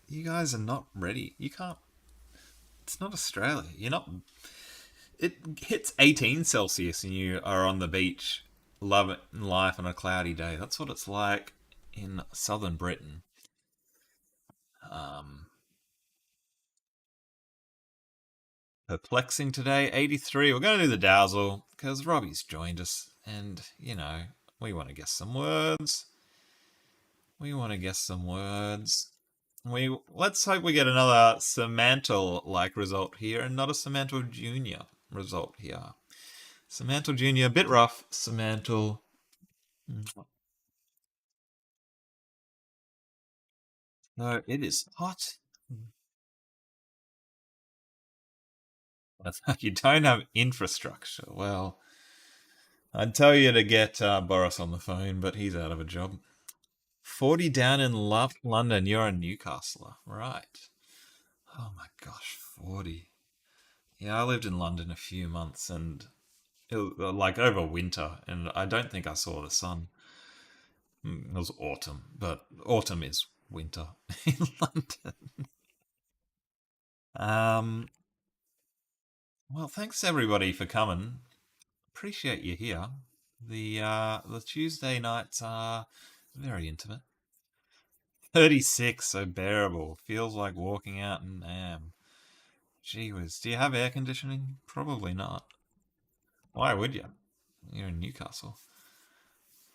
You guys are not ready. You can't. It's not Australia. You're not. It hits 18 Celsius and you are on the beach, loving life on a cloudy day. That's what it's like in southern Britain. Um, Perplexing today, 83. We're going to do the Dazzle because Robbie's joined us and, we want to guess some words. We want to guess some words. Let's hope we get another Semantle like result here and not a Semantle Junior result here. Semantle Junior, a bit rough. Semantle. No, it is hot. You don't have infrastructure. Well, I'd tell you to get Boris on the phone, but he's out of a job. 40 down in London. You're a Newcastler. Right. Oh my gosh, 40. Yeah, I lived in London a few months and it was, like over winter, and I don't think I saw the sun. It was autumn, but autumn is winter in London. Um, well, thanks everybody for coming. Appreciate you here. The Tuesday nights are very intimate. 36, so bearable. Feels like walking out and Gee whiz. Do you have air conditioning? Probably not. Why would you? You're in Newcastle.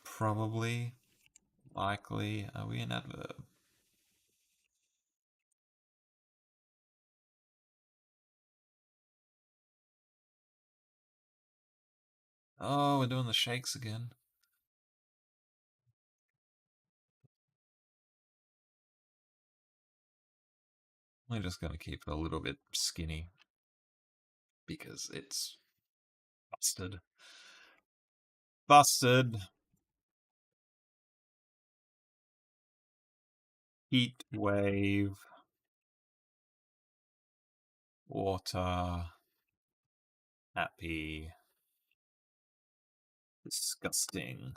Probably. Likely. Are we an adverb? Oh, we're doing the shakes again. We're just going to keep it a little bit skinny because it's busted. Busted. Heat wave. Water. Happy. Disgusting.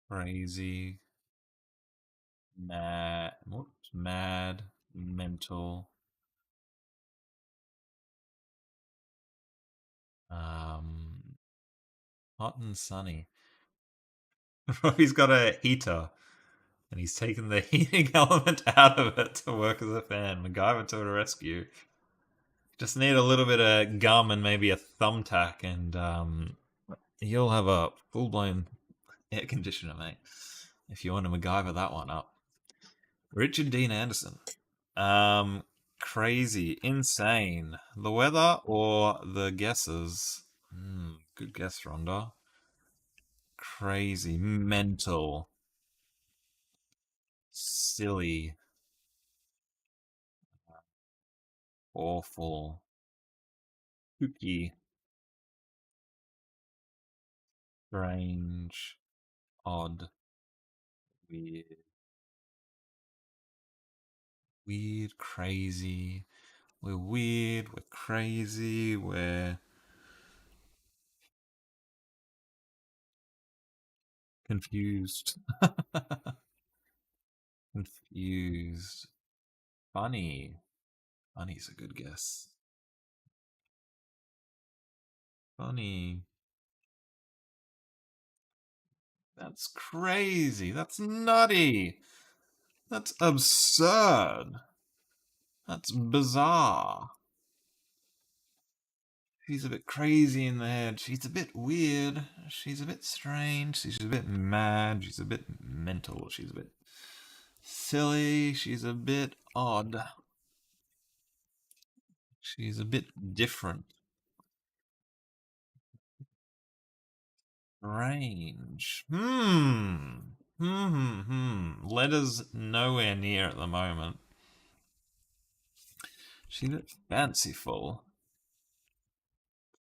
Crazy. Mad. Whoops, mad. Mental. Um, Hot and sunny. Robbie's got a heater. And he's taken the heating element out of it to work as a fan. MacGyver to the rescue. Just need a little bit of gum and maybe a thumbtack, and you'll have a full-blown air conditioner, mate. If you want to MacGyver that one up. Richard Dean Anderson. Crazy, insane. The weather or the guesses? Good guess, Rhonda. Crazy, mental, silly, awful, kooky, strange, odd, weird, weird, crazy. We're weird, we're crazy, we're confused. Confused. Funny. Funny's a good guess. Funny. That's crazy. That's nutty. That's absurd. That's bizarre. She's a bit crazy in the head. She's a bit weird. She's a bit strange. She's a bit mad. She's a bit mental. She's a bit silly. She's a bit odd. She's a bit different. Range. Letters nowhere near at the moment. She's a bit fanciful.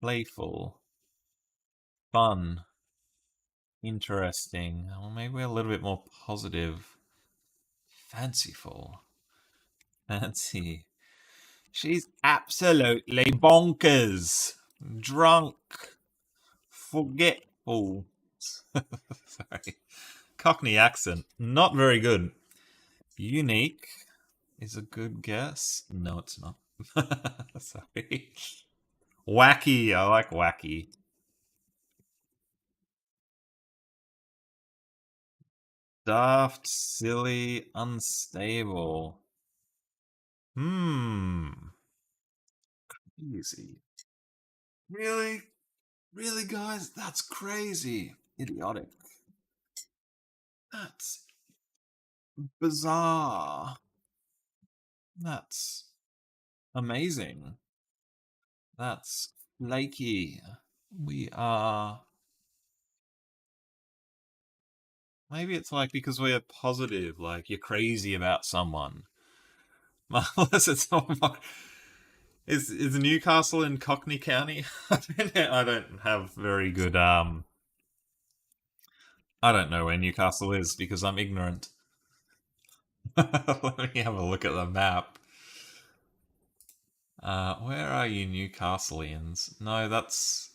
Playful. Fun. Interesting. Well, maybe a little bit more positive. Fanciful. Fancy. She's absolutely bonkers. Drunk. Forgetful. Sorry. Cockney accent. Not very good. Unique is a good guess. No, it's not. Sorry. Wacky. I like wacky. Daft, silly, unstable. Easy. Really? Really, guys? That's crazy. Idiotic. That's bizarre. That's amazing. That's flaky. We are. Maybe it's like because we're positive, like you're crazy about someone. Unless it's not. Is Newcastle in Cockney County? I don't have very good I don't know where Newcastle is because I'm ignorant. Let me have a look at the map. Where are you, Newcastleians? No, that's.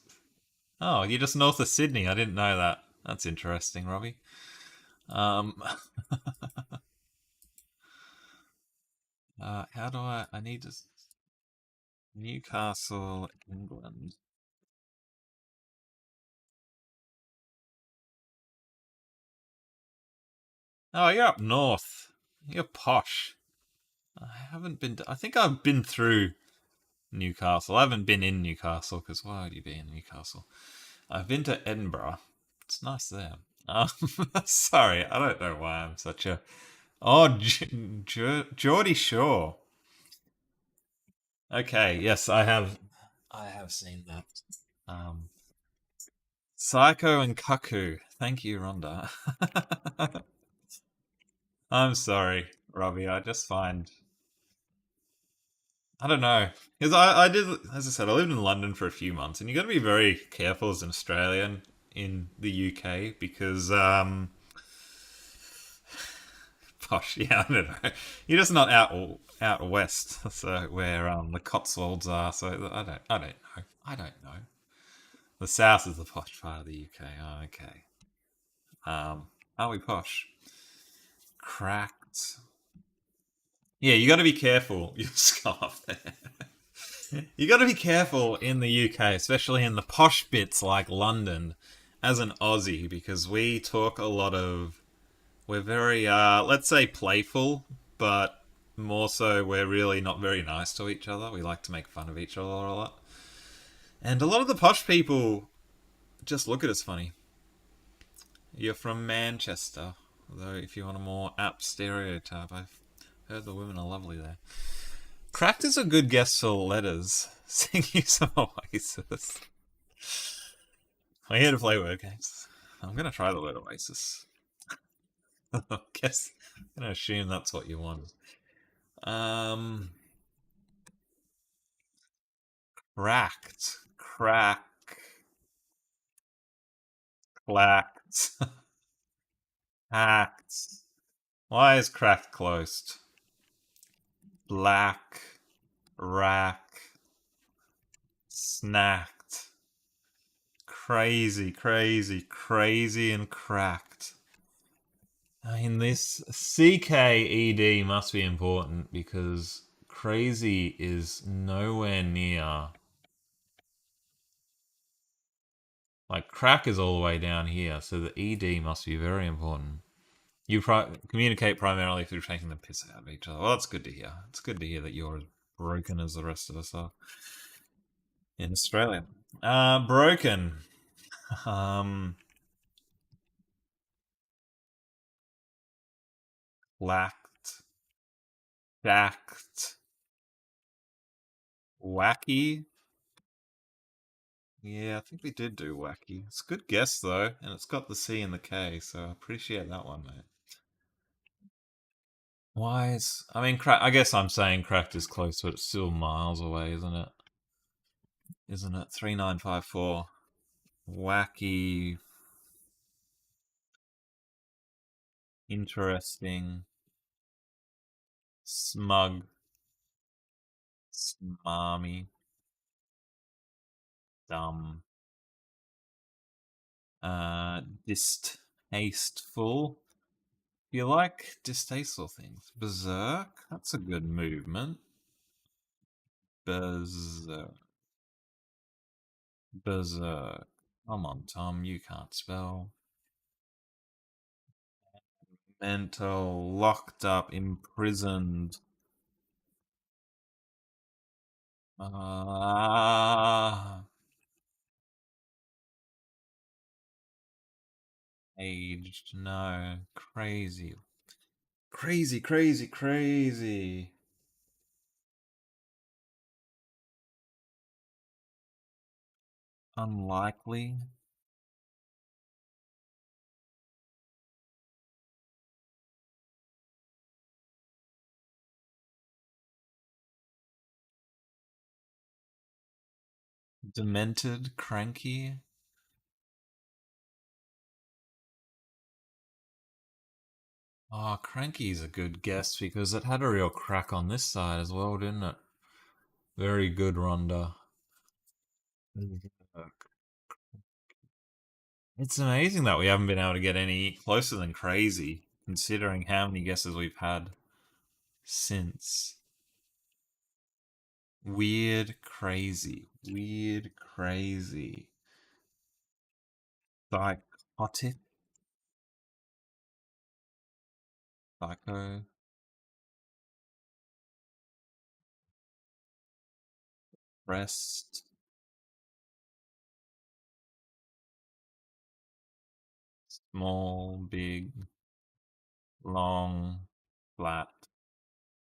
Oh, you're just north of Sydney. I didn't know that. That's interesting, Robbie. Um, how do I? I need to. Newcastle, England. Oh, you're up north. You're posh. I haven't been. I think I've been through Newcastle. I haven't been in Newcastle because why would you be in Newcastle? I've been to Edinburgh. It's nice there. Um, sorry, I don't know why I'm such a. Oh, Geordie Shore. Okay, yes, I have. I have seen that. Um, Psycho and Cuckoo. Thank you, Rhonda. I'm sorry, Robbie. I just find I don't know because I did, as I said, I lived in London for a few months, and you got to be very careful as an Australian in the UK because gosh, yeah, I don't know. You're just not out west, so where the Cotswolds are. So I don't know. I don't know. The south is the posh part of the UK. Oh, okay. Are we posh? Cracked. Yeah, you got to be careful. You scarf there. You got to be careful in the UK, especially in the posh bits like London, as an Aussie, because we talk a lot of We're very, let's say, playful, but more so we're really not very nice to each other. We like to make fun of each other a lot. And a lot of the posh people just look at us funny. You're from Manchester, although if you want a more apt stereotype, I've heard the women are lovely there. Cracked is a good guess for letters. Sing you some Oasis. We're here to play word games. I'm gonna try the word Oasis. Guess I'm gonna assume that's what you want. Um, cracked, clacked, hacked. Why is cracked closed? Black, rack, snacked. Crazy, and cracked. I mean, this CKED must be important because crazy is nowhere near. Like, crack is all the way down here, so the ED must be very important. You communicate primarily through taking the piss out of each other. Well, that's good to hear. It's good to hear that you're as broken as the rest of us are in Australia. Broken. Um, lacked, jacked, wacky. Yeah, I think we did do wacky. It's a good guess though, and it's got the C and the K, so I appreciate that one, mate. Wise. I mean, I guess I'm saying cracked is close, but it's still miles away, isn't it? Isn't it? 3954. Wacky, interesting, smug, smarmy, dumb, distasteful. You like distasteful things. Berserk? That's a good movement. Berserk. Berserk. Come on, Tom, you can't spell. Mental, locked up, imprisoned. Ah, aged. No, crazy. Crazy. Unlikely. Demented, cranky. Oh, cranky's a good guess because it had a real crack on this side as well, didn't it? Very good, Rhonda. It's amazing that we haven't been able to get any closer than crazy, considering how many guesses we've had since. Weird, crazy. Psychotic, psycho, rest, small, big, long, flat.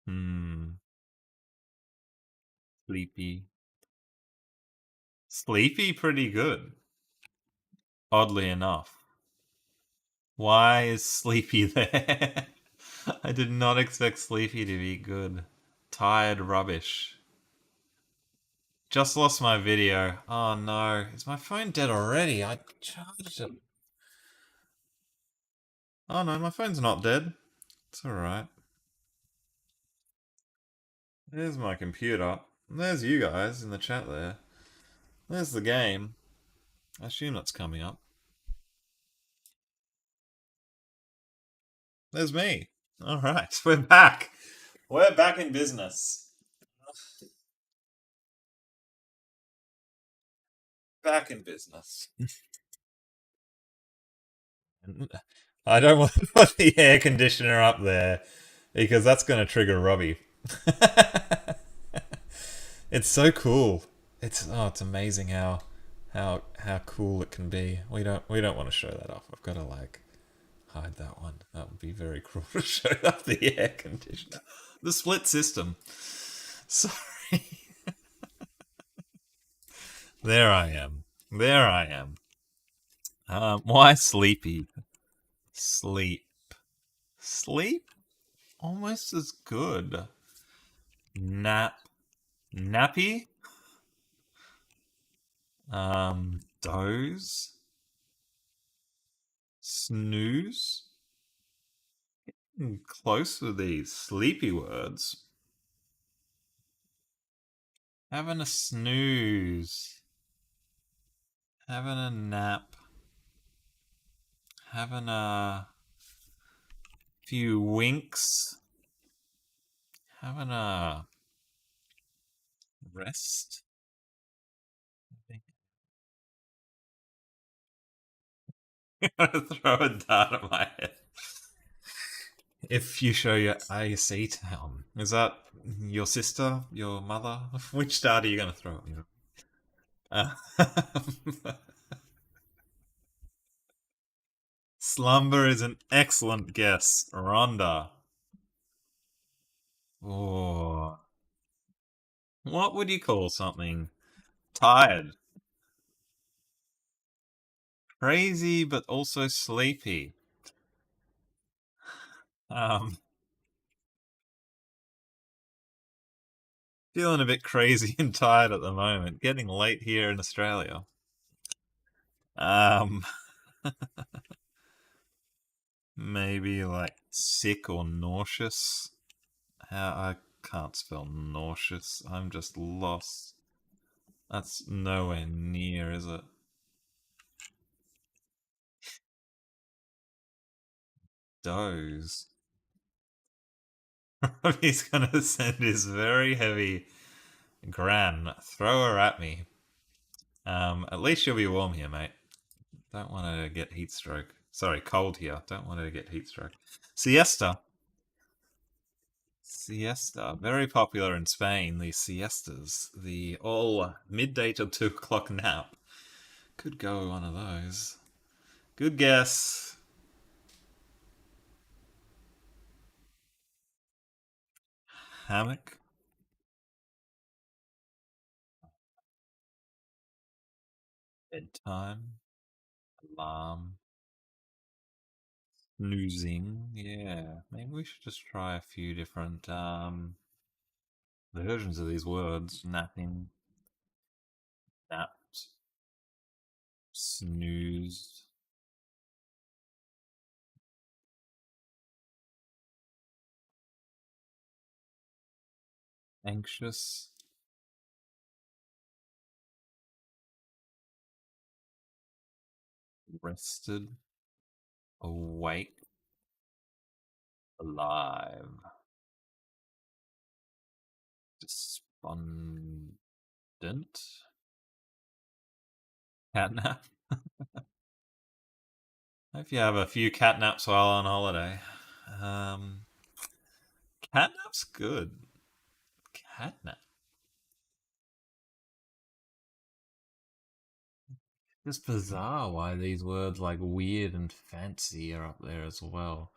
Hmm, sleepy. Sleepy, pretty good, oddly enough. Why is Sleepy there? I did not expect Sleepy to be good. Tired rubbish. Just lost my video. Oh no. Is my phone dead already? I charged it. Oh no, my phone's not dead. It's alright. There's my computer. There's you guys in the chat there. There's the game. I assume that's coming up. There's me. Alright, we're back. We're back in business. Back in business. I don't want to put the air conditioner up there because that's going to trigger Robbie. It's so cool. It's amazing how cool it can be. We don't want to show that off. I've got to like hide that one. That would be very cruel to show off the air conditioner. The split system. Sorry. There I am. There I am. Why sleepy? Sleep. Sleep? Almost as good. Nap. Nappy? Doze? Snooze? Close with these sleepy words. Having a snooze. Having a nap. Having a few winks. Having a rest. I'm gonna throw a dart at my head. If you show your AC town, is that your sister, your mother? Which dart are you gonna throw at me? Uh, Slumber is an excellent guess, Rhonda. Oh, what would you call something? Tired, crazy, but also sleepy. Um, Feeling a bit crazy and tired at the moment. Getting late here in Australia. Um, Maybe like sick or nauseous. How I can't spell nauseous. I'm just lost. That's nowhere near, is it? Doze. He's gonna send his very heavy gran. Throw her at me. At least you'll be warm here, mate. Don't want to get heat stroke. Sorry, cold here. Don't want to get heat stroke. Siesta. Siesta. Very popular in Spain, the siestas. The all midday till 2 o'clock nap. Could go one of those. Good guess. Hammock. Bedtime. Alarm. Snoozing. Yeah. Maybe we should just try a few different versions of these words. Napping. Napped. Snoozed. Anxious. Rested. Awake. Alive. Despondent. Catnap. Hope you have a few catnaps while on holiday. Um, Catnap's good. Catnap. It's bizarre why these words like weird and fancy are up there as well.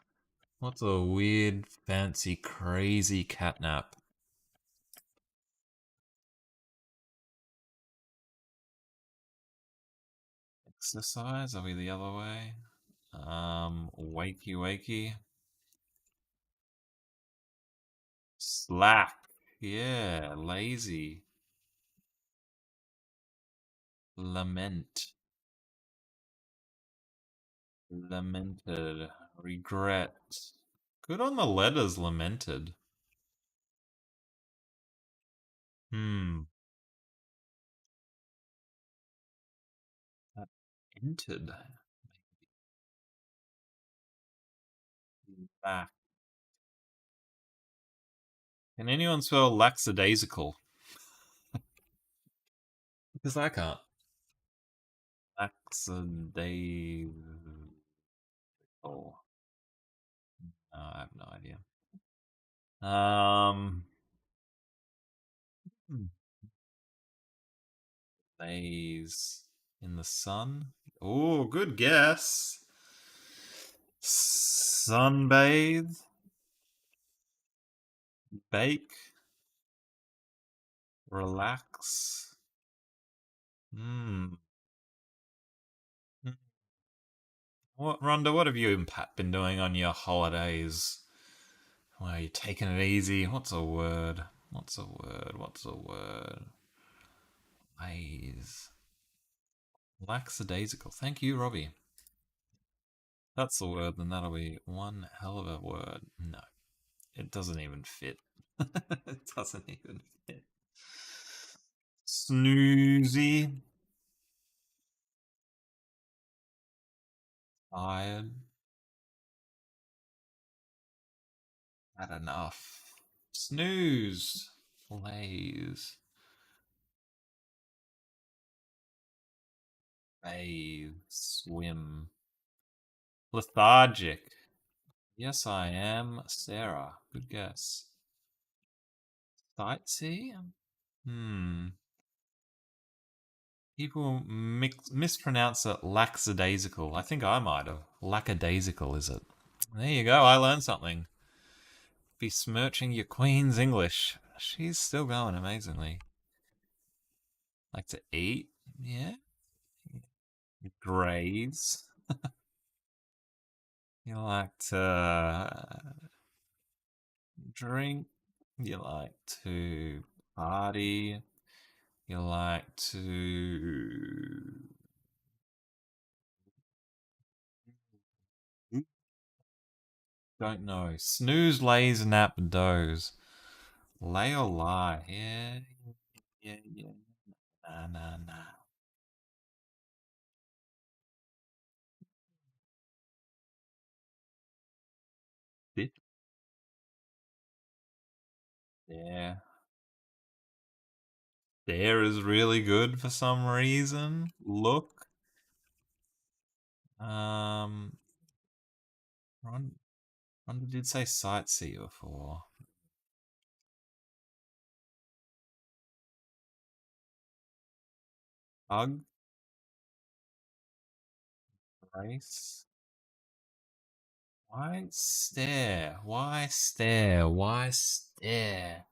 What's a weird, fancy, crazy catnap? Exercise? Are we the other way? Wakey wakey. Slack. Yeah, lazy. Lament. Lamented. Regret. Good on the letters, lamented. Hmm. Entered. Back. Can anyone spell lackadaisical? Because I can't. Lackadaisical. Oh, no, I have no idea. Um, hmm, Days in the sun. Oh, good guess. Sunbathe, bake, relax. Hmm. What, Rhonda? What have you and Pat been doing on your holidays? Well, are you taking it easy? What's a word? What's a word? What's a word? Lays. Lackadaisical. Thank you, Robbie. That's the word, then that'll be one hell of a word. No, it doesn't even fit. It doesn't even fit. Snoozy. Tired. Had enough. Snooze. Lays. Bathe. Swim. Lethargic. Yes, I am. Sarah. Good guess. Sightsee? Hmm. People mispronounce it lackadaisical. I think I might have. Lackadaisical, is it? There you go. I learned something. Besmirching your queen's English. She's still going amazingly. Like to eat? Yeah. Graze. You like to drink. You like to party. You like to. Don't know. Snooze, lays, nap, doze. Lay or lie? Yeah, yeah, yeah. Nah, nah, nah. Sit there. There is really good for some reason. Look. Um, Ron did say sightsee before. Hug, race. Why stare? Why stare? Why stare?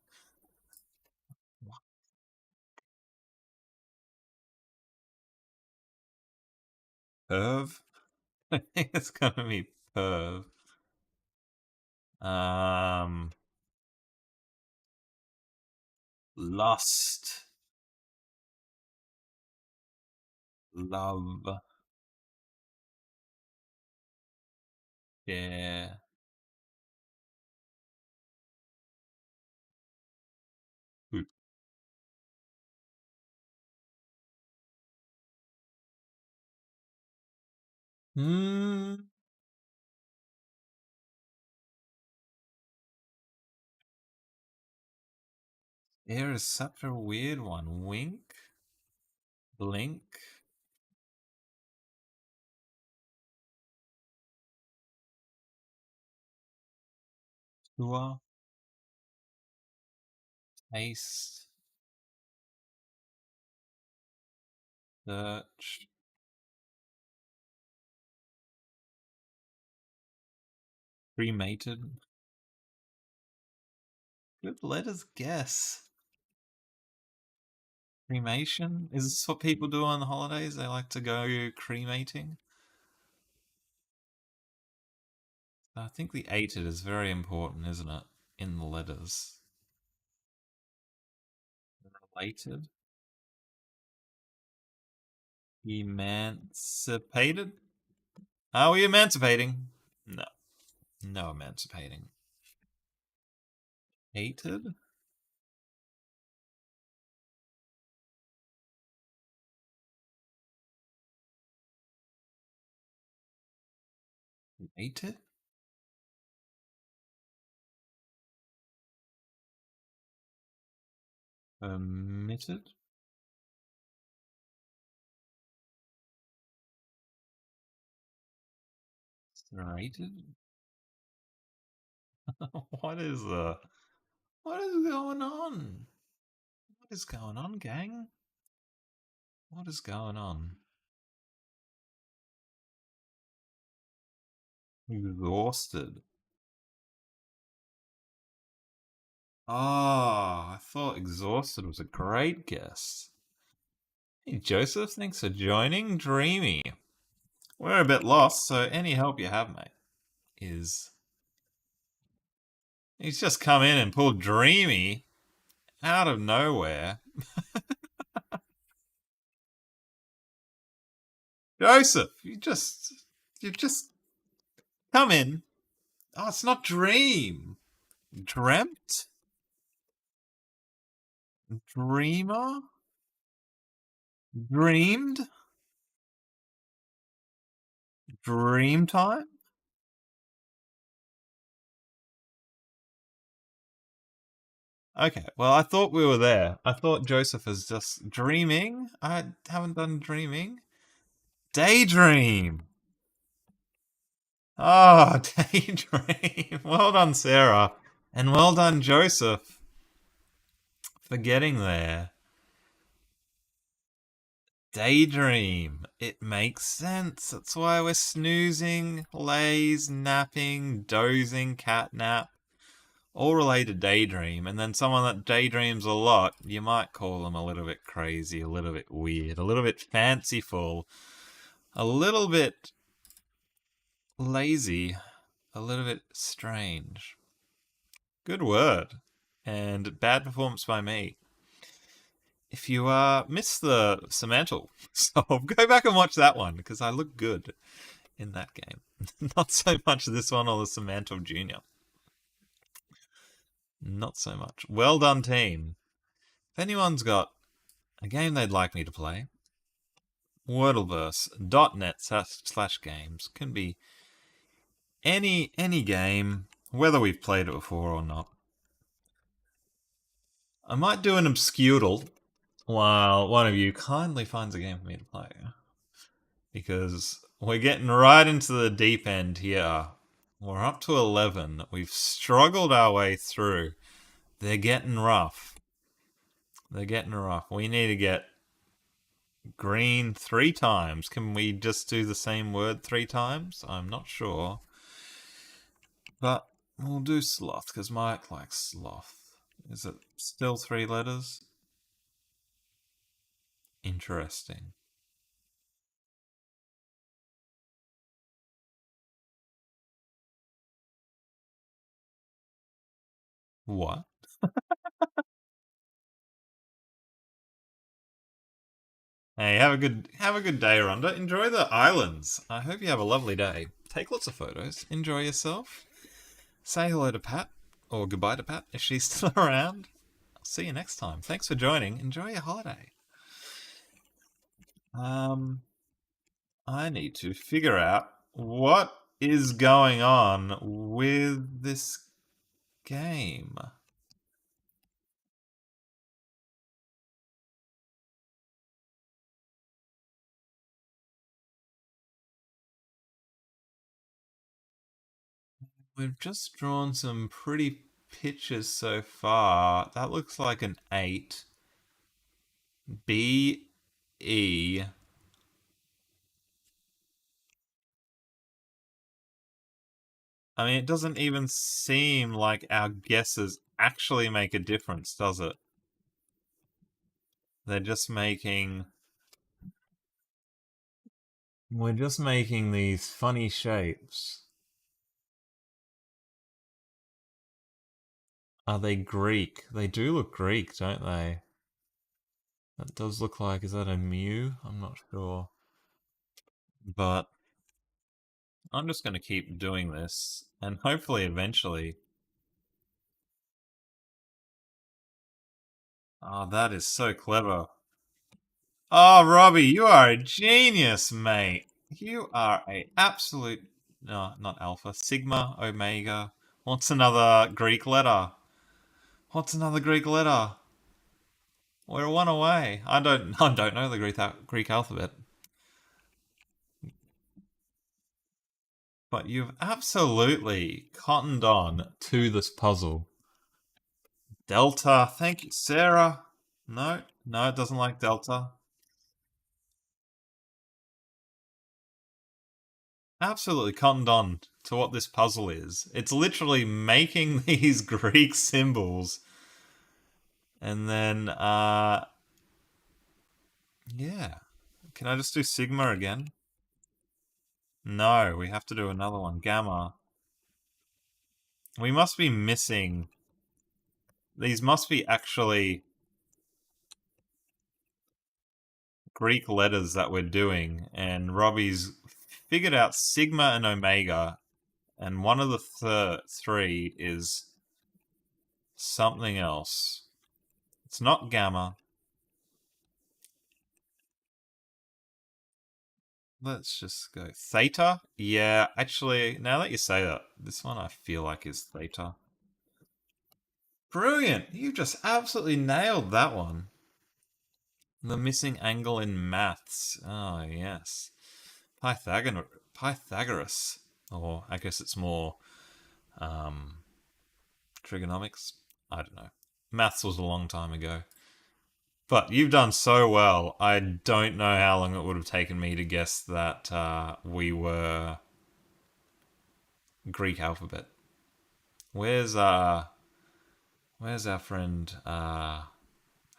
Perv? I think it's gonna be perv. Um, Lust, love, share. Hmm. There is such a weird one. Wink, blink, tour, taste, search, cremated. Good letters guess. Cremation? Is this what people do on the holidays? They like to go cremating? I think the ated is very important, isn't it? In the letters. Related? Emancipated? Are we emancipating? No. No emancipating. Hated? Hated? Omitted? Rated? What is what is going on? What is going on, gang? What is going on? Exhausted. Oh, I thought exhausted was a great guess. Hey, Joseph, thanks for joining. Dreamy. We're a bit lost, so any help you have, mate, is. He's just come in and pulled Dreamy out of nowhere. Joseph, you just come in. Oh, it's not dream. Dreamt? Dreamer? Dreamed? Dreamtime? Okay, well, I thought we were there. I thought Joseph is just dreaming. I haven't done dreaming. Daydream. Oh, daydream. Well done, Sarah. And well done, Joseph, for getting there. Daydream. It makes sense. That's why we're snoozing, laze, napping, dozing, catnap. All related to daydream. And then someone that daydreams a lot, you might call them a little bit crazy, a little bit weird, a little bit fanciful, a little bit lazy, a little bit strange. Good word. And bad performance by me. If you missed the Semantle, so go back and watch that one because I look good in that game. Not so much this one or the Semantle Junior. Not so much. Well done, team. If anyone's got a game they'd like me to play, Wordleverse.net/games can be any game, whether we've played it before or not. I might do an obscudal while one of you kindly finds a game for me to play. Because we're getting right into the deep end here. We're up to 11. We've struggled our way through. They're getting rough. They're getting rough. We need to get green 3 times. Can we just do the same word 3 times? I'm not sure. But we'll do sloth because Mike likes sloth. Is it still 3 letters? Interesting. What? Hey, have a good day, Rhonda. Enjoy the islands. I hope you have a lovely day. Take lots of photos. Enjoy yourself. Say hello to Pat, or goodbye to Pat if she's still around. I'll see you next time. Thanks for joining. Enjoy your holiday. I need to figure out what is going on with this game. We've just drawn some pretty pictures so far. That looks like an 8. B, E. I mean, it doesn't even seem like our guesses actually make a difference, does it? They're just making. We're just making these funny shapes. Are they Greek? They do look Greek, don't they? That does look like. Is that a Mew? I'm not sure. But I'm just going to keep doing this, and hopefully eventually. Oh, that is so clever. Oh, Robbie, you are a genius, mate. You are a absolute. No, not Alpha. Sigma, Omega. What's another Greek letter? What's another Greek letter? We're one away. I don't. I don't know the Greek alphabet. But you've absolutely cottoned on to this puzzle. Delta, thank you, Sarah. No, no, it doesn't like Delta. Absolutely cottoned on to what this puzzle is. It's literally making these Greek symbols and then, yeah. Can I just do Sigma again? No, we have to do another one. Gamma. We must be missing. These must be actually Greek letters that we're doing, and Robbie's figured out Sigma and Omega, and one of the three is something else. It's not Gamma. Let's just go Theta. Yeah, actually, now that you say that, this one I feel like is Theta. Brilliant! You just absolutely nailed that one. The missing angle in maths. Oh, yes. Pythagoras. Or I guess it's more um, trigonomics. I don't know. Maths was a long time ago. But you've done so well. I don't know how long it would have taken me to guess that we were Greek alphabet. Where's our friend?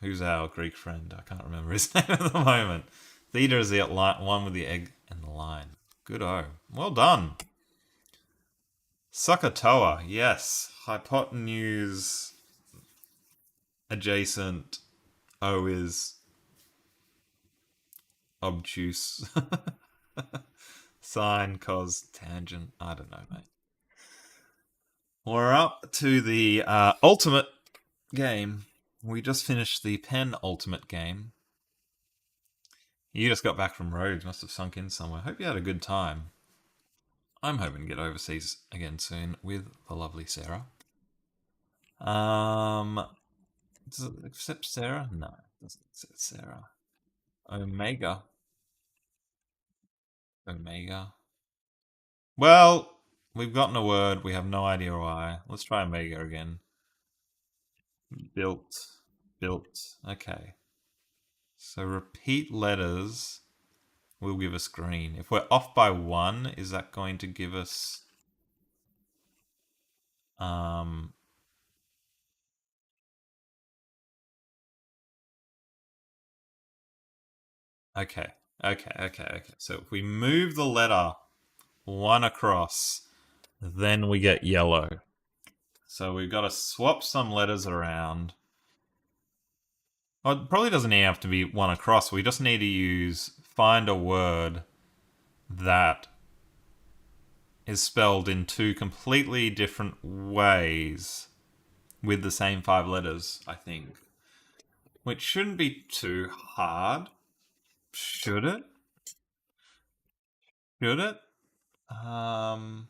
Who's our Greek friend? I can't remember his name at the moment. Theta is the one with the egg and the line. Good O. Well done. Sokotoa, yes. Hypotenuse adjacent. O is obtuse. Sine, cos, tangent. I don't know, mate. We're up to the ultimate game. We just finished the penultimate game. You just got back from Rhodes, must have sunk in somewhere. Hope you had a good time. I'm hoping to get overseas again soon with the lovely Sarah. Does it accept Sarah? No, it doesn't accept Sarah. Omega. Omega. Well, we've gotten a word. We have no idea why. Let's try Omega again. Built. Built. Okay. So repeat letters will give us green. If we're off by one, is that going to give us um okay. Okay. So if we move the letter one across, then we get yellow. So we've got to swap some letters around. Well, it probably doesn't even have to be one across. We just need to find a word that is spelled in two completely different ways with the same five letters, I think. Which shouldn't be too hard. Should it? Should it? Um,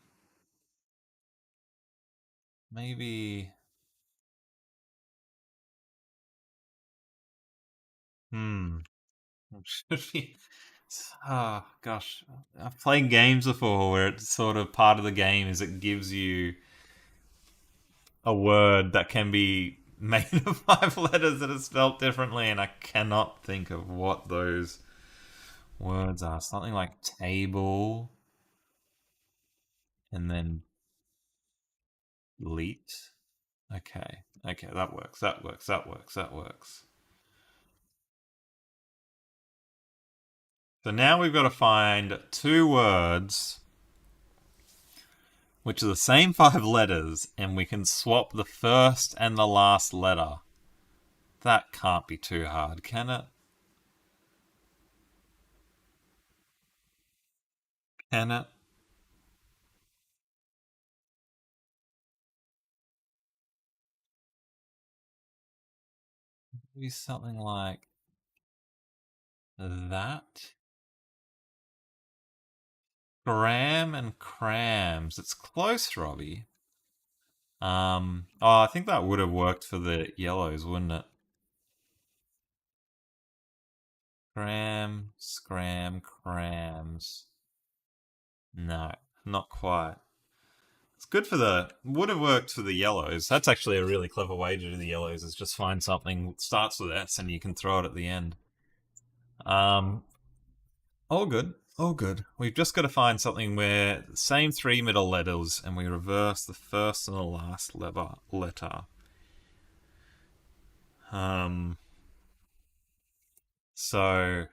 maybe. Hmm. Should be. Oh, gosh. I've played games before where it's sort of part of the game is it gives you a word that can be made of five letters that are spelt differently, and I cannot think of what those words are. Something like table and then leet. Okay, that works. That works. So now we've got to find two words which are the same five letters, and we can swap the first and the last letter. That can't be too hard, can it? Can it? Maybe something like that. Gram and crams. It's close, Robbie. Oh, I think that would have worked for the yellows, wouldn't it? Cram, scram, crams. No, not quite. It's good for the... Would have worked for the yellows. That's actually a really clever way to do the yellows, is just find something that starts with S and you can throw it at the end. Um, all good. All good. We've just got to find something where the same three middle letters and we reverse the first and the last letter. So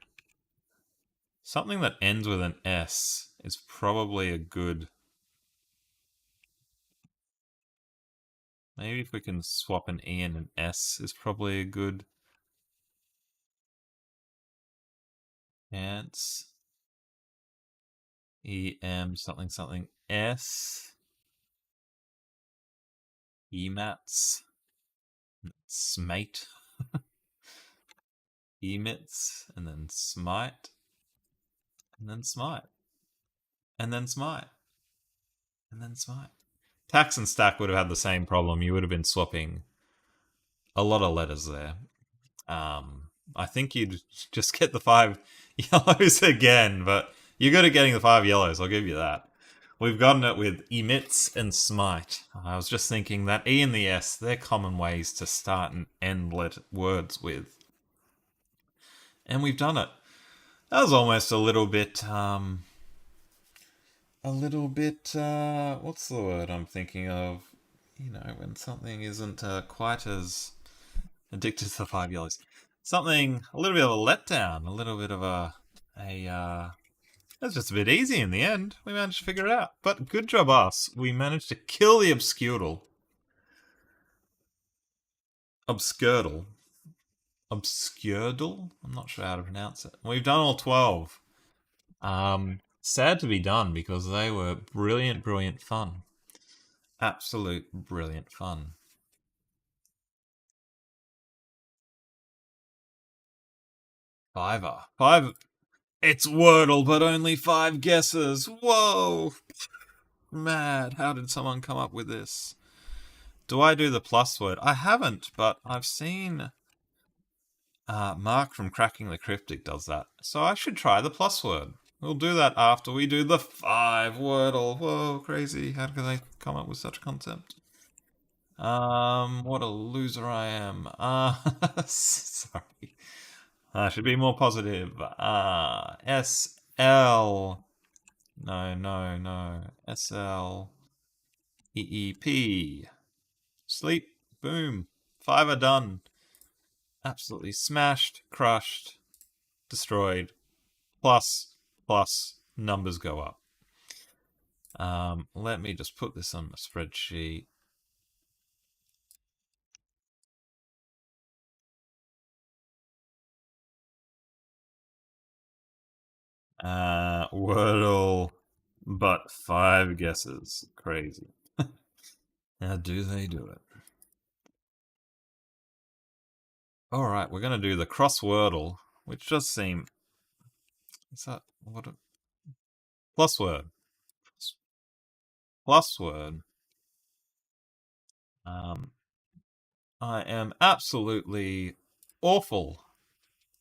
something that ends with an S is probably a good... Maybe if we can swap an E and an S is probably a good... Ants. E-M something something S. Emats. Smite. Emits. And then smite. And then smite. And then smite. And then smite. Tax and stack would have had the same problem. You would have been swapping a lot of letters there. I think you'd just get the 5 yellows again, but you're good at getting the 5 yellows, I'll give you that. We've gotten it with emits and smite. I was just thinking that E and the S, they're common ways to start and end words with. And we've done it. That was almost a little bit, what's the word I'm thinking of? You know, when something isn't quite as addicted to the 5 yellows. Something, a little bit of a letdown, a little bit of that's just a bit easy in the end. We managed to figure it out. But good job us. We managed to kill the Obscurdle. Obscurdle? I'm not sure how to pronounce it. We've done all 12. Sad to be done because they were brilliant, brilliant fun. Absolute brilliant fun. Five. It's Wordle, but only 5 guesses. Whoa! Mad. How did someone come up with this? Do I do the plus word? I haven't, but I've seen Mark from Cracking the Cryptic does that. So I should try the plus word. We'll do that after we do the 5 Wordle. Whoa, crazy. How could they come up with such a concept? What a loser I am. Sorry. I should be more positive. S-L. No. S-L. E-E-P. Sleep. Boom. 5 are done. Absolutely smashed, crushed, destroyed. Plus, numbers go up. Let me just put this on my spreadsheet. Wordle, but 5 guesses. Crazy. How do they do it? Alright, we're going to do the cross Wordle, which does seem... Is that... what? Plus word. Plus word. I am absolutely awful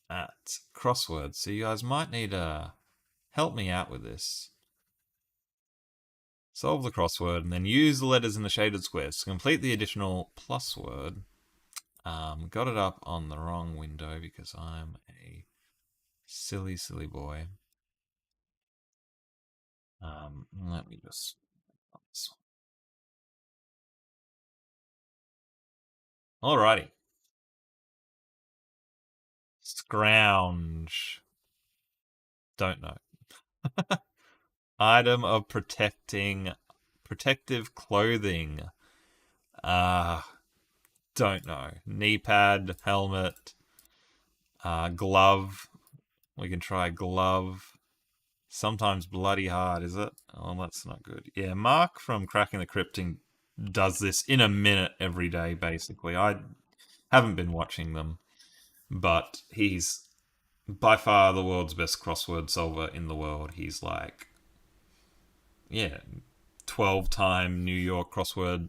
at crosswords, so you guys might need to help me out with this. Solve the crossword and then use the letters in the shaded squares to complete the additional plus word. Got it up on the wrong window because I'm a silly, silly boy. Let me just... Alrighty. Scrounge. Don't know. Item of protective clothing. Don't know. Knee pad, helmet, glove. We can try glove. Sometimes bloody hard, is it? Oh, that's not good. Yeah, Mark from Cracking the Cryptic does this in a minute every day, basically. I haven't been watching them, but he's by far the world's best crossword solver in the world. He's like, yeah, 12-time New York crossword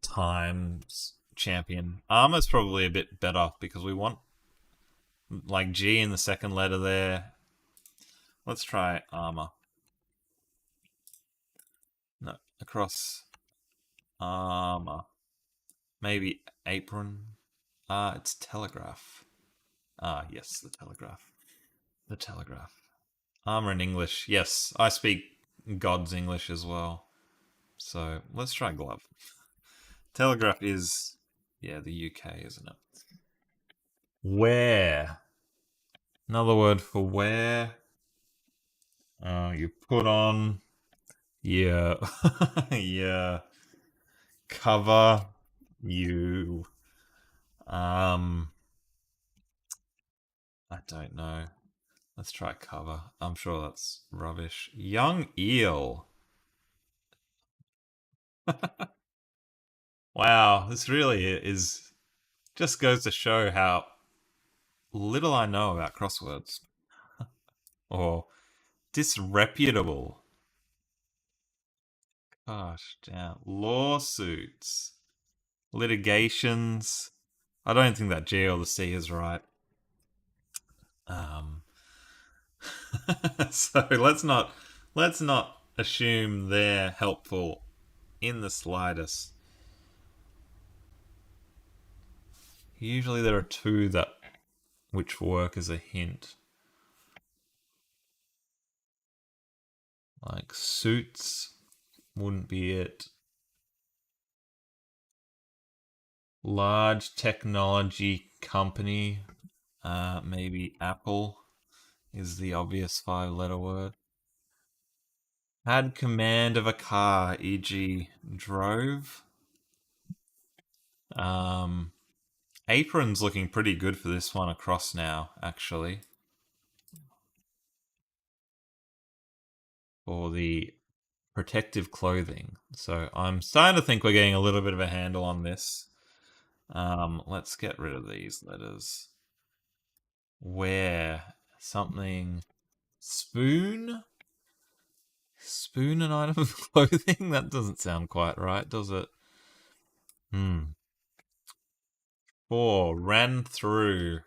times champion. Armor's probably a bit better because we want like G in the second letter there. Let's try armor. across armor. Maybe apron. It's telegraph. Yes, the telegraph. The telegraph. Armor in English. Yes, I speak God's English as well. So let's try glove. Telegraph is, yeah, the UK, isn't it? Wear. Another word for wear. You put on. Yeah. Yeah. Cover. You. Um. I don't know. Let's try cover. I'm sure that's rubbish. Young eel. Wow, this really is just goes to show how little I know about crosswords. Or disreputable. Gosh, damn. Lawsuits. Litigations. I don't think that G or the C is right. Um, so let's not assume they're helpful in the slightest. Usually there are two that which work as a hint. Like suits wouldn't be it. Large technology company, maybe Apple is the obvious five-letter word. Had command of a car, e.g., drove. Um, Apron's looking pretty good for this one across now, actually. For the protective clothing. So I'm starting to think we're getting a little bit of a handle on this. Let's get rid of these letters. Wear something. Spoon? Spoon an item of clothing? That doesn't sound quite right, does it? Hmm. 4. Ran through.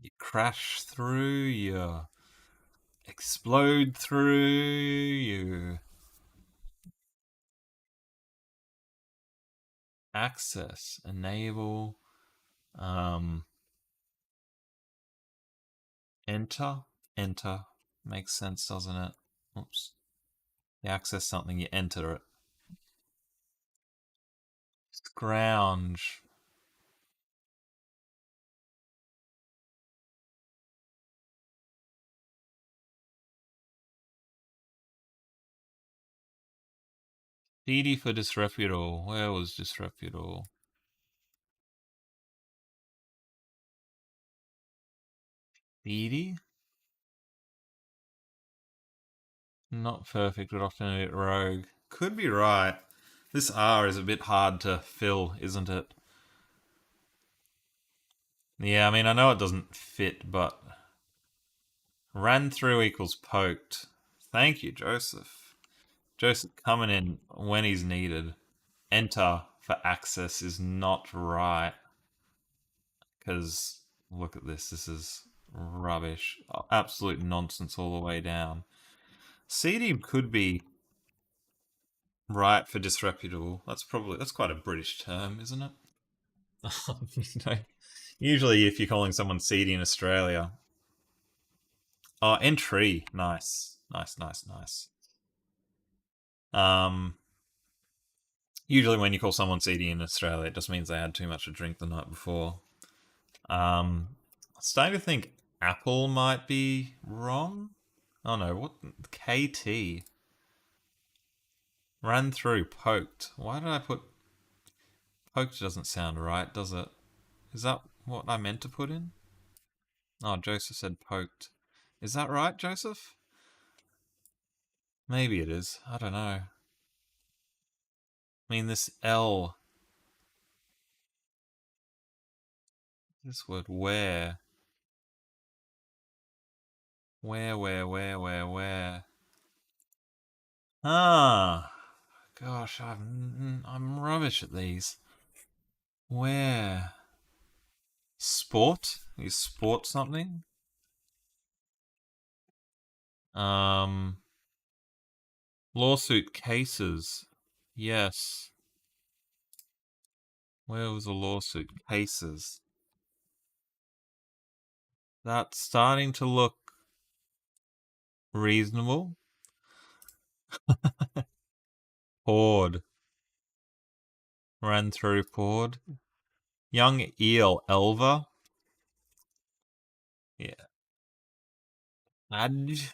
You crash through, you explode through, you access, enable, um, enter, enter. Makes sense, doesn't it? Oops. You access something, you enter it. Scrounge. DD for disreputable. Where was disreputable? DD? Not perfect, but often a bit rogue. Could be right. This R is a bit hard to fill, isn't it? Yeah, I mean, I know it doesn't fit, but ran through equals poked. Thank you, Joseph. Joseph coming in when he's needed. Enter for access is not right. Because look at this. This is rubbish. Absolute nonsense all the way down. CD could be right for disreputable. That's quite a British term, isn't it? Usually, if you're calling someone seedy in Australia, oh, entry, nice, nice, nice, nice. Um, Usually when you call someone seedy in Australia, it just means they had too much to drink the night before. Starting to think Apple might be wrong. Oh no, what KT ran through poked? Why did I put poked? Doesn't sound right, does it? Is that what I meant to put in? Oh, Joseph said poked. Is that right, Joseph? Maybe it is. I don't know. I mean, this L, this word where, where. Ah, gosh, I'm rubbish at these. Where? Sport? You sport something? Um, lawsuit cases. Yes. Where was the lawsuit cases? That's starting to look reasonable. Pord. Ran through Pord. Young eel, Elva. Yeah. Cadge.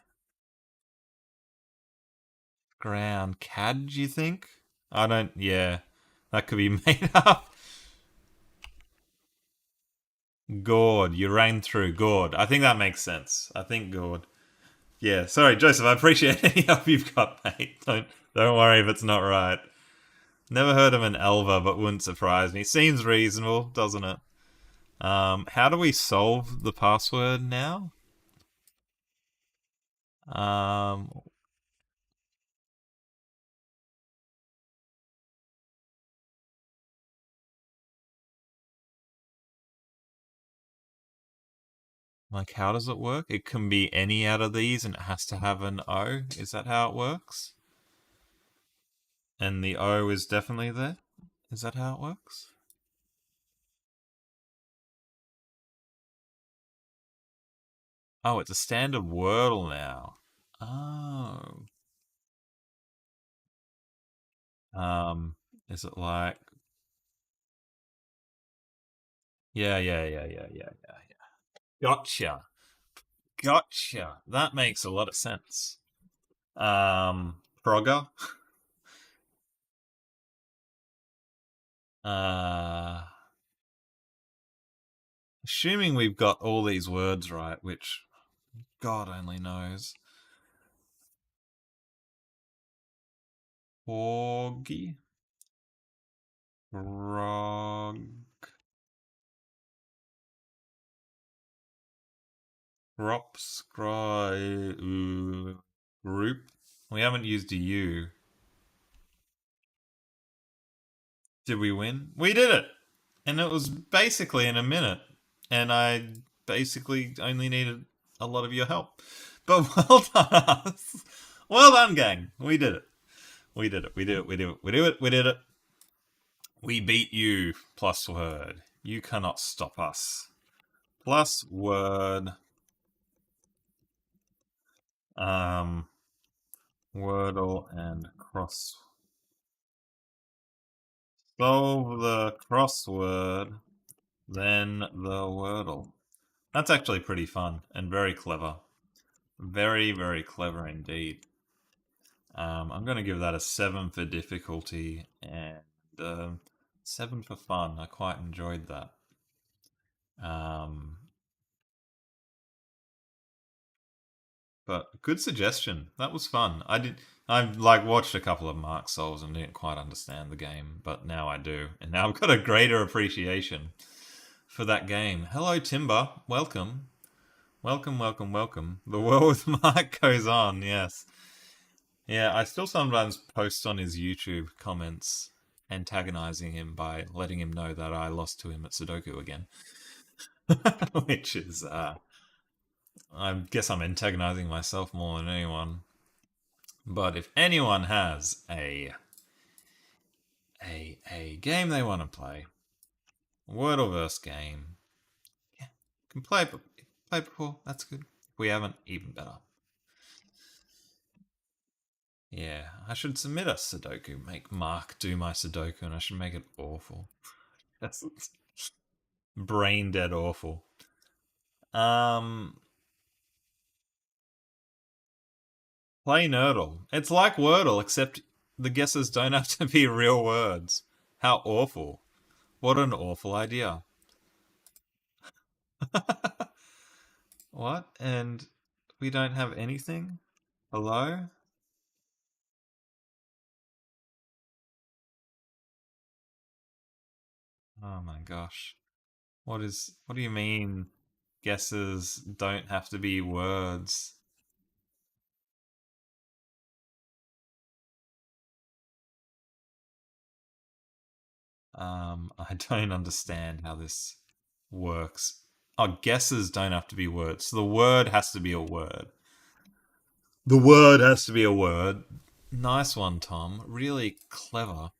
Ground. Cadge, you think? I don't. Yeah. That could be made up. Gourd. You ran through Gourd. I think that makes sense. I think Gourd. Yeah. Sorry, Joseph. I appreciate any help you've got, mate. Don't worry if it's not right. Never heard of an Elva, but wouldn't surprise me. Seems reasonable, doesn't it? How do we solve the password now? Um, like, how does it work? It can be any out of these, and it has to have an O. Is that how it works? And the O is definitely there. Is that how it works? Oh, it's a standard Wordle now. Oh. Is it like? Yeah. Gotcha. Gotcha. That makes a lot of sense. Frogger. Uh, assuming we've got all these words right, which God only knows. Porgy, Grog, Grops, Group. We haven't used a U. Did we win? We did it! And it was basically in a minute. And I basically only needed a lot of your help. But well done us. Well done, gang. We did it. We did it. We did it. We did it. We did it. We did it. We beat you. Plus word. You cannot stop us. Plus word. Um, Wordle and cross. Solve the crossword, then the Wordle. That's actually pretty fun and very clever. Very, very clever indeed. I'm going to give that a 7 for difficulty and 7 for fun. I quite enjoyed that. Um, but good suggestion. That was fun. I like watched a couple of Mark Souls and didn't quite understand the game, but now I do, and now I've got a greater appreciation for that game. Hello, Timber. Welcome. Welcome, welcome, welcome. The world with Mark goes on, yes. Yeah, I still sometimes post on his YouTube comments antagonizing him by letting him know that I lost to him at Sudoku again. Which is, I guess I'm antagonizing myself more than anyone. But if anyone has a game they want to play, a Wordleverse game, yeah, can play before, that's good. If we haven't, even better. Yeah, I should submit a Sudoku, make Mark do my Sudoku, and I should make it awful. That's brain dead awful. Um, Play Nerdle. It's like Wordle, except the guesses don't have to be real words. How awful. What an awful idea. What? And we don't have anything? Hello? Oh my gosh. What do you mean guesses don't have to be words? I don't understand how this works Oh, guesses don't have to be words. So the word has to be a word. The word has to be a word. Nice one, Tom. Really clever.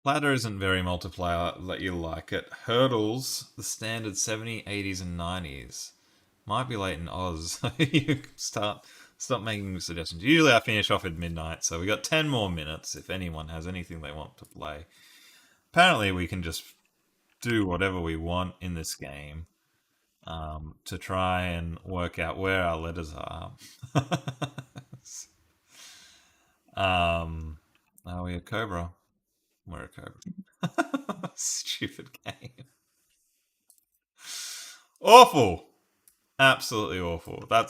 Ladder isn't very multiplayer that you like it. Hurdles, the standard 70, 80s, and 90s. Might be late in Oz. You start making suggestions. Usually I finish off at midnight, so we got 10 more minutes if anyone has anything they want to play. Apparently we can just do whatever we want in this game to try and work out where our letters are. Are we a cobra? We're a cobra. Stupid game. Awful. Absolutely awful. That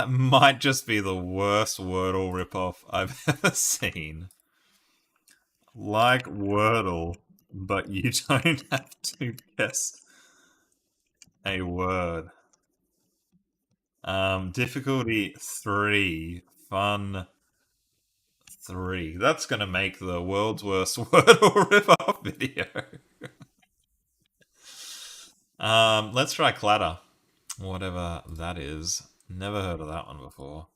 might just be the worst Wordle ripoff I've ever seen. Like Wordle, but you don't have to guess a word. Difficulty 3, fun 3. That's gonna make the world's worst Wordle ripoff video. Let's try Clatter. Whatever that is. Never heard of that one before.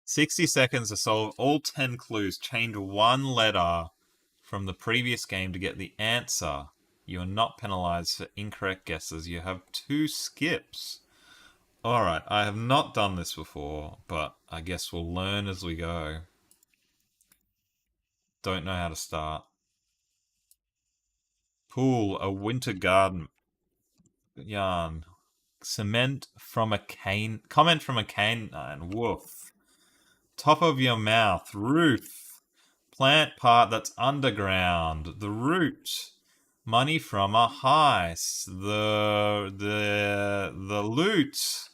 60 seconds to solve all 10 clues. Change one letter from the previous game to get the answer. You are not penalized for incorrect guesses. You have 2 skips. Alright, I have not done this before, but I guess we'll learn as we go. Don't know how to start. Pool, a winter garden. Yarn. Cement from a cane. Comment from a canine. Woof. Top of your mouth. Roof. Plant part that's underground. The root. Money from a heist. The loot.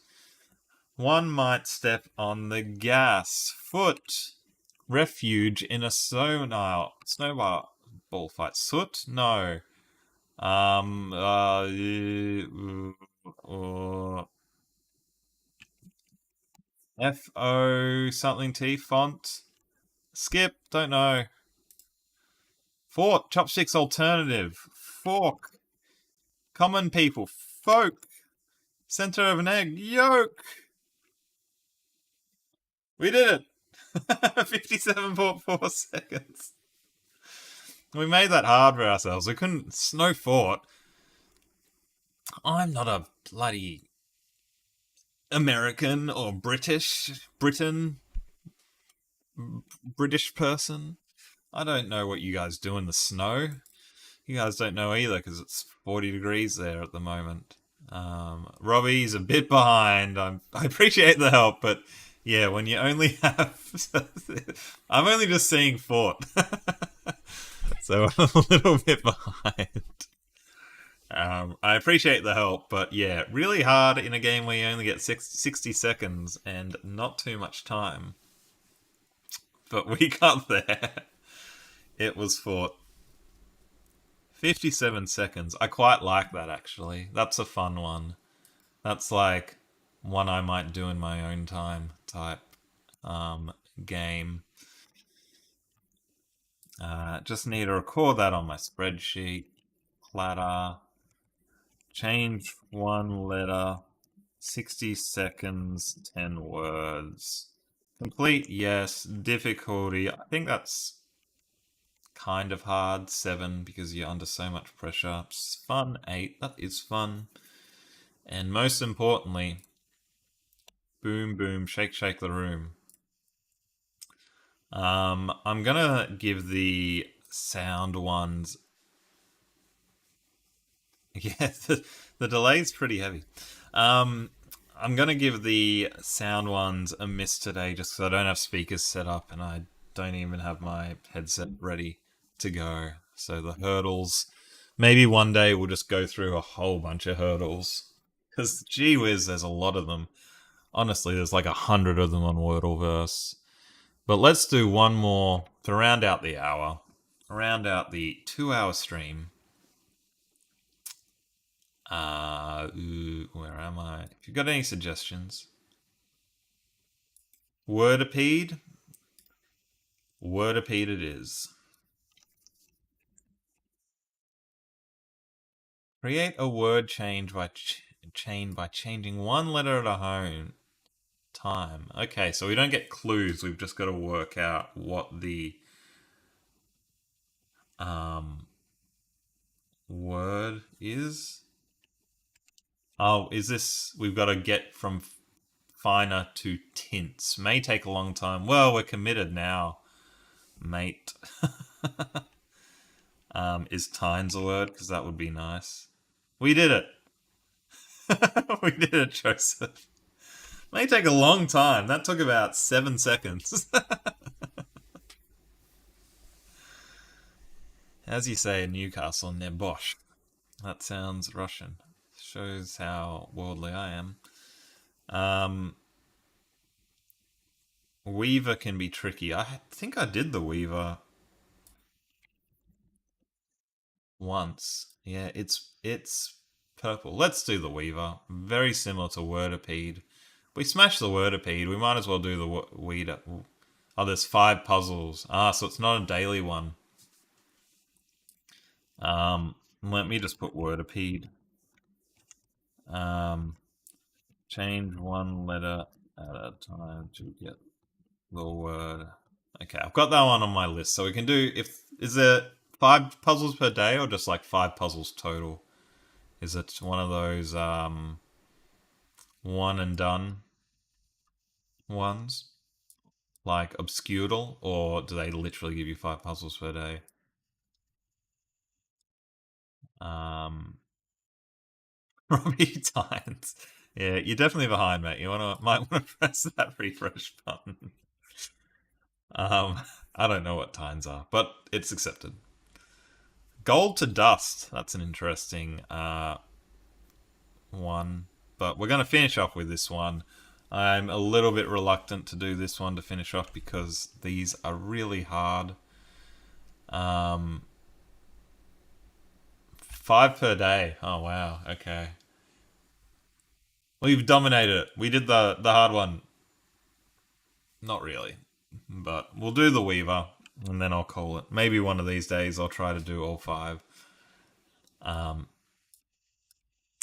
One might step on the gas. Foot. Refuge in a snowball fight. Soot? No. F-O something T font. Skip, don't know. Fort, chopsticks alternative. Fork. Common people. Folk. Center of an egg. Yolk. We did it. 57.4 seconds. We made that hard for ourselves. We couldn't. Snow fort. I'm not a bloody American or British person. I don't know what you guys do in the snow. You guys don't know either because it's 40 degrees there at the moment. Robbie's a bit behind. I appreciate the help, but yeah, when you only have... I'm only just seeing fort. So I'm a little bit behind. I appreciate the help, but yeah, really hard in a game where you only get 60 seconds and not too much time. But we got there. It was for 57 seconds. I quite like that, actually. That's a fun one. That's like one I might do in my own time type game. Just need to record that on my spreadsheet. Clatter. Change one letter. 60 seconds, 10 words. Complete, yes. Difficulty, I think that's kind of hard. 7, because you're under so much pressure. Fun, 8. That is fun. And most importantly, boom, boom, shake, shake the room. I'm gonna give the sound ones... Yeah, the delay's pretty heavy. I'm gonna give the sound ones a miss today just because I don't have speakers set up and I don't even have my headset ready to go. So the hurdles, maybe one day we'll just go through a whole bunch of hurdles because gee whiz, there's a lot of them. Honestly, there's like 100 of them on Wordleverse. But let's do one more to round out the hour, round out the 2-hour stream. Where am I? If you've got any suggestions, Wordapede. Wordapede it is. Create a word chain by changing one letter at a home time. Okay, so we don't get clues. We've just got to work out what the um, word is. Oh, is this? We've got to get from finer to tints. May take a long time. Well, we're committed now, mate. Is tines a word? Because that would be nice. We did it. We did it, Joseph. May take a long time. That took about 7 seconds. As you say in Newcastle, Nebosh. That sounds Russian. Shows how worldly I am. Weaver can be tricky. I think I did the Weaver once. Yeah, it's purple. Let's do the Weaver. Very similar to Wordapede. We smashed the Wordapede. We might as well do the Weeder. Oh, there's 5 puzzles. So it's not a daily one. Let me just put Wordapede. Change one letter at a time to get the word. Okay, I've got that one on my list. So we can do is there 5 puzzles per day or just like 5 puzzles total? Is it one of those one and done ones? Like Obscudal, or do they literally give you 5 puzzles per day? Um Robbie Tynes. Yeah, you're definitely behind, mate. Might want to press that refresh button. I don't know what tines are, but it's accepted. Gold to dust. That's an interesting one. But we're going to finish off with this one. I'm a little bit reluctant to do this one to finish off because these are really hard. 5 per day. Oh wow. Okay. We've dominated it. We did the hard one. Not really, but we'll do the Weaver and then I'll call it. Maybe one of these days I'll try to do all 5. I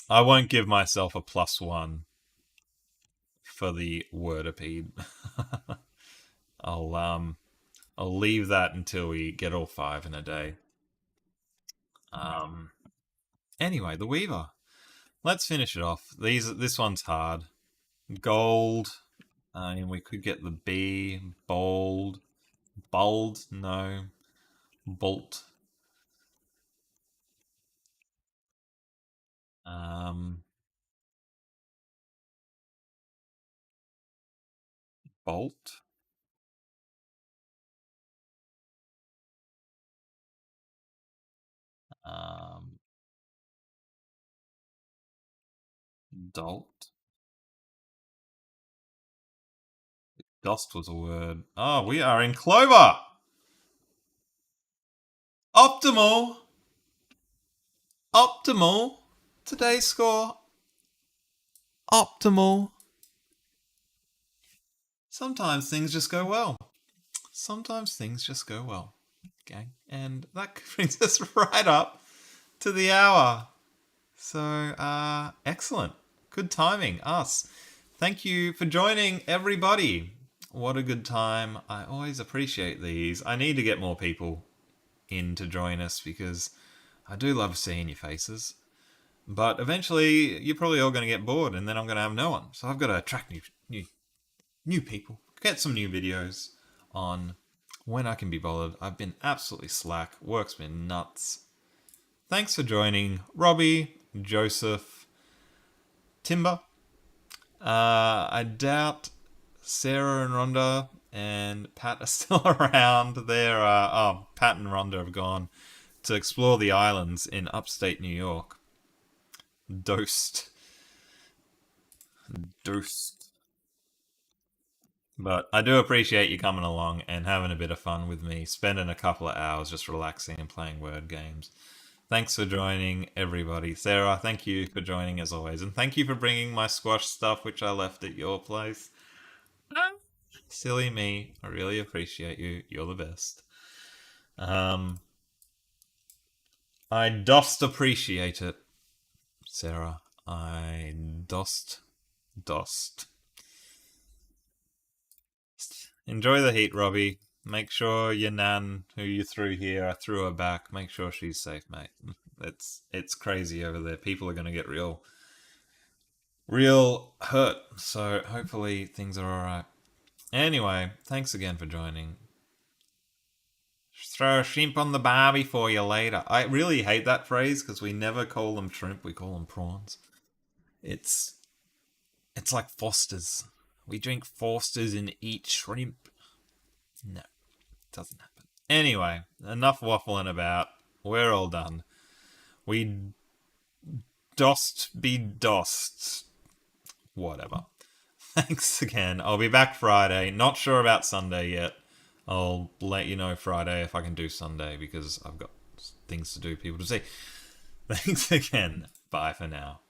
won't give myself a +1 for the Wordapede. I'll I'll leave that until we get all 5 in a day. Um, anyway, the Weaver. Let's finish it off. This one's hard. Gold. I mean, we could get the B. Bold. Bold. No. Bolt. Um, Bolt. Um, Dolt. Dost was a word. Oh, we are in Clover. Optimal. Optimal. Today's score. Optimal. Sometimes things just go well. Sometimes things just go well. Okay. And that brings us right up to the hour. So, excellent. Good timing, us. Thank you for joining, everybody. What a good time. I always appreciate these. I need to get more people in to join us because I do love seeing your faces. But eventually, you're probably all going to get bored, and then I'm going to have no one. So I've got to attract new people, get some new videos on when I can be bothered. I've been absolutely slack. Work's been nuts. Thanks for joining, Robbie, Joseph, Timber. I doubt Sarah and Rhonda and Pat are still around. Pat and Rhonda have gone to explore the islands in upstate New York. Dosed. Dosed. But I do appreciate you coming along and having a bit of fun with me, spending a couple of hours just relaxing and playing word games. Thanks for joining, everybody. Sarah, thank you for joining as always. And thank you for bringing my squash stuff, which I left at your place. Silly me. I really appreciate you. You're the best. Um, I dost appreciate it, Sarah. I dost. Enjoy the heat, Robbie. Make sure your nan, who you threw here, I threw her back. Make sure she's safe, mate. It's crazy over there. People are gonna get real hurt. So hopefully things are alright. Anyway, thanks again for joining. Throw a shrimp on the barbie for you later. I really hate that phrase because we never call them shrimp, we call them prawns. It's it's like Foster's. We drink Foster's and eat shrimp. No, it doesn't happen. Anyway, enough waffling about. We're all done. We dost be dost. Whatever. Thanks again. I'll be back Friday. Not sure about Sunday yet. I'll let you know Friday if I can do Sunday because I've got things to do, people to see. Thanks again. Bye for now.